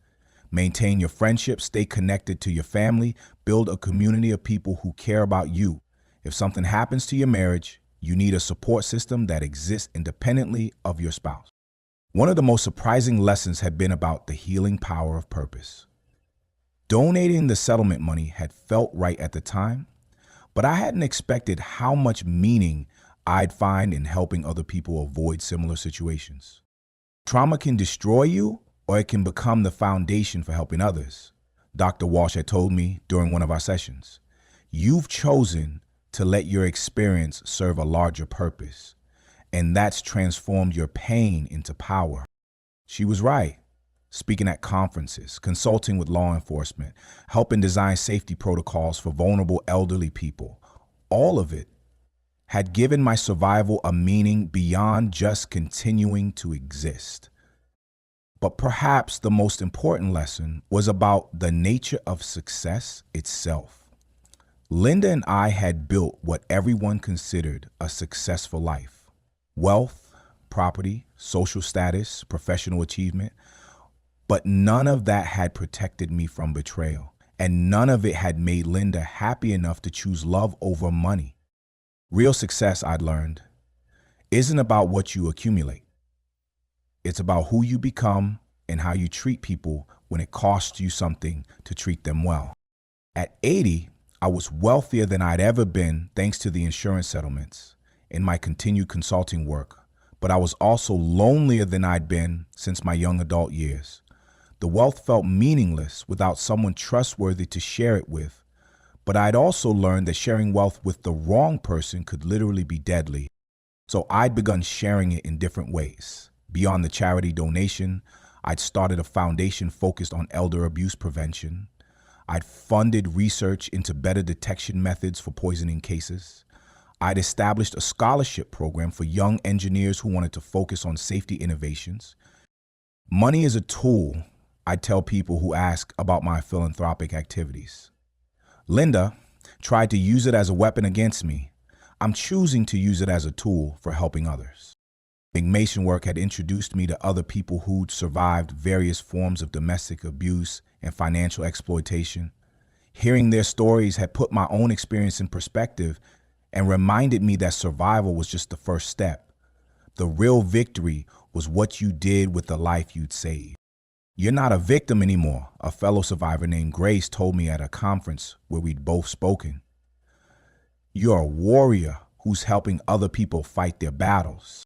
Maintain your friendship, stay connected to your family, build a community of people who care about you. If something happens to your marriage, you need a support system that exists independently of your spouse. One of the most surprising lessons had been about the healing power of purpose. Donating the settlement money had felt right at the time, but I hadn't expected how much meaning I'd find in helping other people avoid similar situations. Trauma can destroy you, or it can become the foundation for helping others. Dr. Walsh had told me during one of our sessions, you've chosen to let your experience serve a larger purpose, and that's transformed your pain into power. She was right. Speaking at conferences, consulting with law enforcement, helping design safety protocols for vulnerable elderly people, all of it had given my survival a meaning beyond just continuing to exist. But perhaps the most important lesson was about the nature of success itself. Linda and I had built what everyone considered a successful life. Wealth, property, social status, professional achievement. But none of that had protected me from betrayal, and none of it had made Linda happy enough to choose love over money. Real success, I'd learned, isn't about what you accumulate. It's about who you become and how you treat people when it costs you something to treat them well. At 80, I was wealthier than I'd ever been thanks to the insurance settlements and my continued consulting work, but I was also lonelier than I'd been since my young adult years. The wealth felt meaningless without someone trustworthy to share it with, but I'd also learned that sharing wealth with the wrong person could literally be deadly. So I'd begun sharing it in different ways. Beyond the charity donation, I'd started a foundation focused on elder abuse prevention. I'd funded research into better detection methods for poisoning cases. I'd established a scholarship program for young engineers who wanted to focus on safety innovations. Money is a tool, I tell people who ask about my philanthropic activities. Linda tried to use it as a weapon against me. I'm choosing to use it as a tool for helping others. Mason work had introduced me to other people who'd survived various forms of domestic abuse and financial exploitation. Hearing their stories had put my own experience in perspective and reminded me that survival was just the first step. The real victory was what you did with the life you'd saved. You're not a victim anymore, a fellow survivor named Grace told me at a conference where we'd both spoken. You're a warrior who's helping other people fight their battles.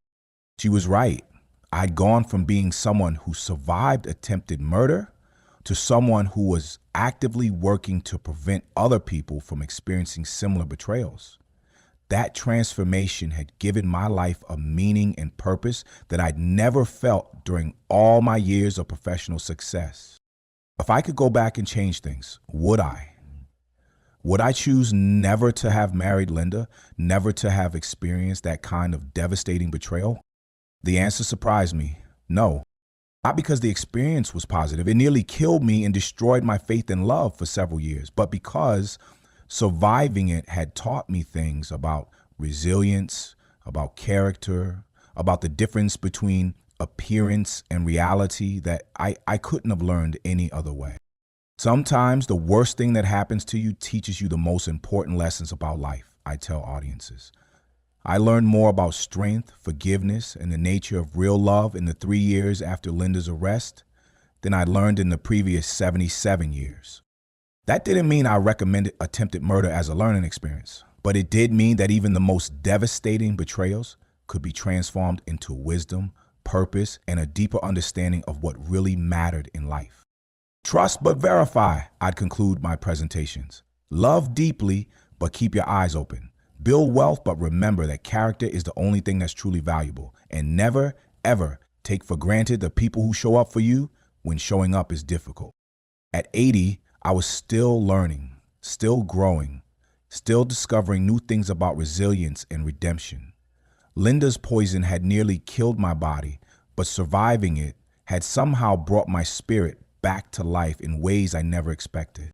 She was right. I'd gone from being someone who survived attempted murder to someone who was actively working to prevent other people from experiencing similar betrayals. That transformation had given my life a meaning and purpose that I'd never felt during all my years of professional success. If I could go back and change things, would I? Would I choose never to have married Linda, never to have experienced that kind of devastating betrayal? The answer surprised me. No. Not because the experience was positive. It nearly killed me and destroyed my faith and love for several years, but because surviving it had taught me things about resilience, about character, about the difference between appearance and reality that I couldn't have learned any other way. Sometimes the worst thing that happens to you teaches you the most important lessons about life, I tell audiences. I learned more about strength, forgiveness, and the nature of real love in the 3 years after Linda's arrest than I learned in the previous 77 years. That didn't mean I recommended attempted murder as a learning experience, but it did mean that even the most devastating betrayals could be transformed into wisdom, purpose, and a deeper understanding of what really mattered in life. Trust but verify, I'd conclude my presentations. Love deeply, but keep your eyes open. Build wealth, but remember that character is the only thing that's truly valuable. And never, ever take for granted the people who show up for you when showing up is difficult. At 80, I was still learning, still growing, still discovering new things about resilience and redemption. Linda's poison had nearly killed my body, but surviving it had somehow brought my spirit back to life in ways I never expected.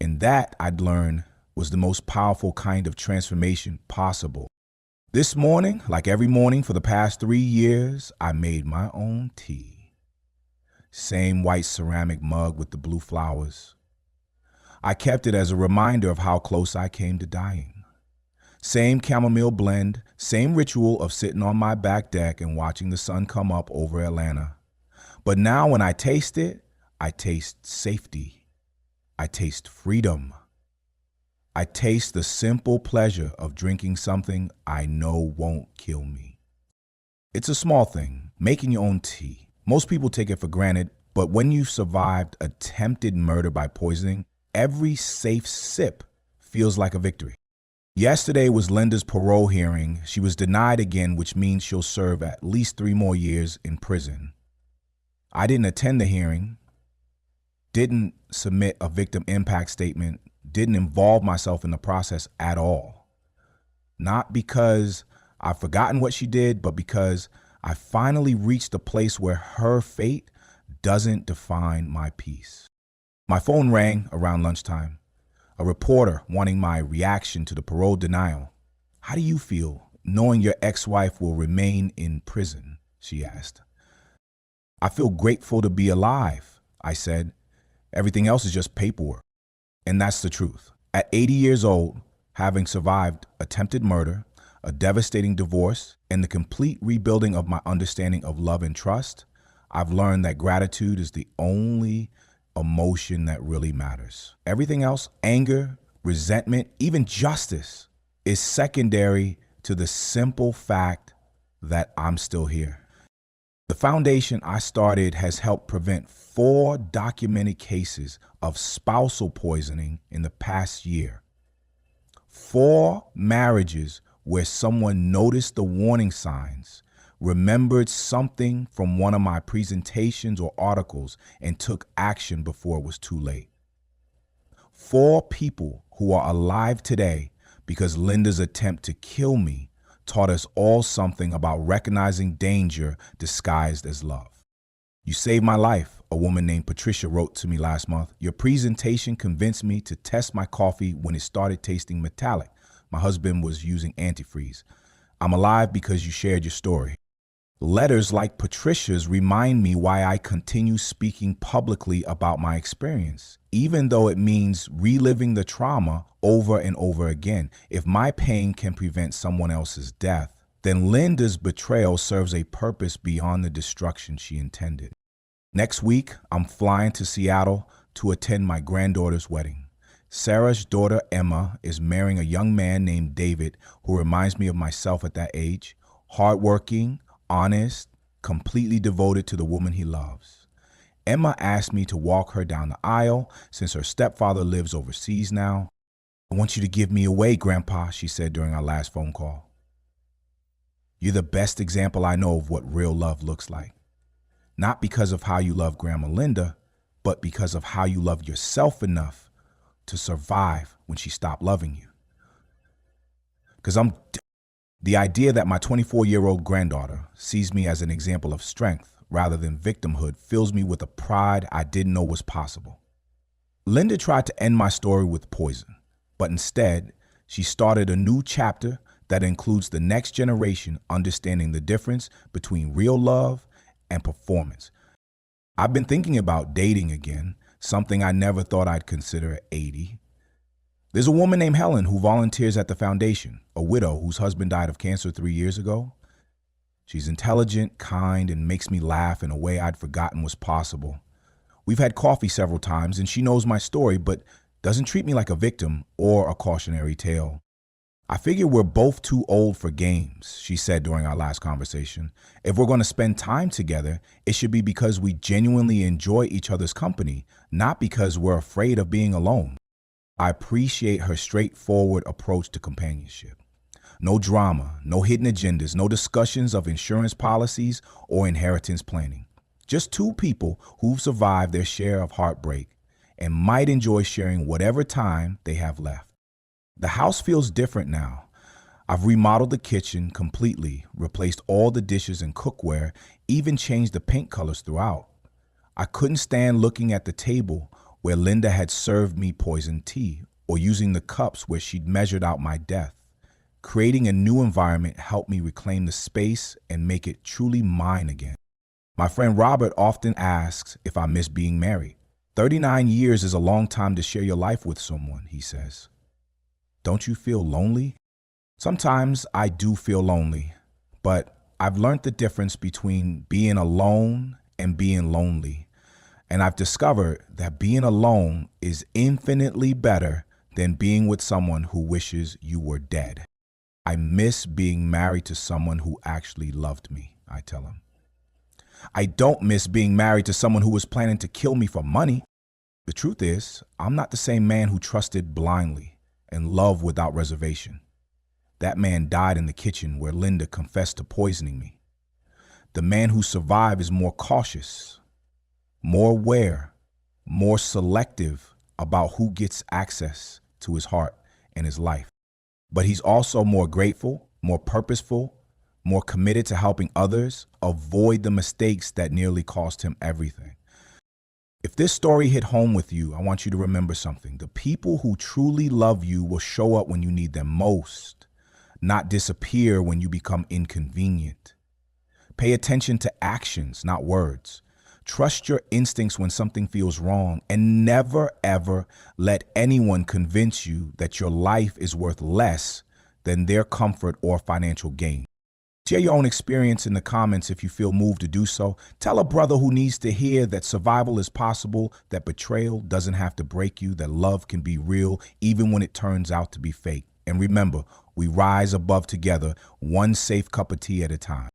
And that, I'd learned, was the most powerful kind of transformation possible. This morning, like every morning for the past 3 years, I made my own tea. Same white ceramic mug with the blue flowers. I kept it as a reminder of how close I came to dying. Same chamomile blend, same ritual of sitting on my back deck and watching the sun come up over Atlanta. But now when I taste it, I taste safety. I taste freedom. I taste the simple pleasure of drinking something I know won't kill me. It's a small thing, making your own tea. Most people take it for granted, but when you've survived attempted murder by poisoning, every safe sip feels like a victory. Yesterday was Linda's parole hearing. She was denied again, which means she'll serve at least 3 more years in prison. I didn't attend the hearing, didn't submit a victim impact statement, didn't involve myself in the process at all. Not because I've forgotten what she did, but because I finally reached a place where her fate doesn't define my peace. My phone rang around lunchtime. A reporter wanting my reaction to the parole denial. How do you feel knowing your ex-wife will remain in prison? She asked. I feel grateful to be alive, I said. Everything else is just paperwork. And that's the truth. At 80 years old, having survived attempted murder, a devastating divorce, and the complete rebuilding of my understanding of love and trust, I've learned that gratitude is the only emotion that really matters. Everything else, anger, resentment, even justice, is secondary to the simple fact that I'm still here. The foundation I started has helped prevent 4 documented cases of spousal poisoning in the past year. 4 marriages where someone noticed the warning signs, remembered something from one of my presentations or articles, and took action before it was too late. 4 people who are alive today because Linda's attempt to kill me taught us all something about recognizing danger disguised as love. You saved my life, a woman named Patricia wrote to me last month. Your presentation convinced me to test my coffee when it started tasting metallic. My husband was using antifreeze. I'm alive because you shared your story. Letters like Patricia's remind me why I continue speaking publicly about my experience, even though it means reliving the trauma over and over again. If my pain can prevent someone else's death, then Linda's betrayal serves a purpose beyond the destruction she intended. Next week, I'm flying to Seattle to attend my granddaughter's wedding. Sarah's daughter, Emma, is marrying a young man named David who reminds me of myself at that age, hardworking, honest, completely devoted to the woman he loves. Emma asked me to walk her down the aisle since her stepfather lives overseas now. I want you to give me away, Grandpa, she said during our last phone call. You're the best example I know of what real love looks like. Not because of how you love Grandma Linda, but because of how you love yourself enough to survive when she stopped loving you. Because the idea that my 24-year-old granddaughter sees me as an example of strength rather than victimhood fills me with a pride I didn't know was possible. Linda tried to end my story with poison, but instead, she started a new chapter that includes the next generation understanding the difference between real love and performance. I've been thinking about dating again, something I never thought I'd consider at 80. There's a woman named Helen who volunteers at the foundation, a widow whose husband died of cancer 3 years ago. She's intelligent, kind, and makes me laugh in a way I'd forgotten was possible. We've had coffee several times, and she knows my story, but doesn't treat me like a victim or a cautionary tale. I figure we're both too old for games, she said during our last conversation. If we're going to spend time together, it should be because we genuinely enjoy each other's company, not because we're afraid of being alone. I appreciate her straightforward approach to companionship. No drama, no hidden agendas, no discussions of insurance policies or inheritance planning. Just 2 people who've survived their share of heartbreak and might enjoy sharing whatever time they have left. The house feels different now. I've remodeled the kitchen completely, replaced all the dishes and cookware, even changed the paint colors throughout. I couldn't stand looking at the table where Linda had served me poisoned tea, or using the cups where she'd measured out my death. Creating a new environment helped me reclaim the space and make it truly mine again. My friend Robert often asks if I miss being married. 39 years is a long time to share your life with someone, he says. Don't you feel lonely? Sometimes I do feel lonely, but I've learned the difference between being alone and being lonely. And I've discovered that being alone is infinitely better than being with someone who wishes you were dead. I miss being married to someone who actually loved me, I tell him. I don't miss being married to someone who was planning to kill me for money. The truth is, I'm not the same man who trusted blindly and loved without reservation. That man died in the kitchen where Linda confessed to poisoning me. The man who survived is more cautious, more aware, more selective about who gets access to his heart and his life. But he's also more grateful, more purposeful, more committed to helping others avoid the mistakes that nearly cost him everything. If this story hit home with you, I want you to remember something. The people who truly love you will show up when you need them most, not disappear when you become inconvenient. Pay attention to actions, not words. Trust your instincts when something feels wrong, and never, ever let anyone convince you that your life is worth less than their comfort or financial gain. Share your own experience in the comments if you feel moved to do so. Tell a brother who needs to hear that survival is possible, that betrayal doesn't have to break you, that love can be real even when it turns out to be fake. And remember, we rise above together, one safe cup of tea at a time.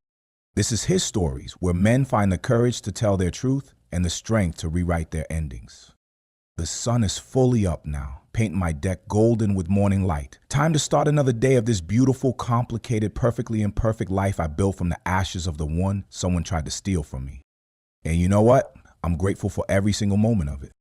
This is His Stories, where men find the courage to tell their truth and the strength to rewrite their endings. The sun is fully up now, painting my deck golden with morning light. Time to start another day of this beautiful, complicated, perfectly imperfect life I built from the ashes of the one someone tried to steal from me. And you know what? I'm grateful for every single moment of it.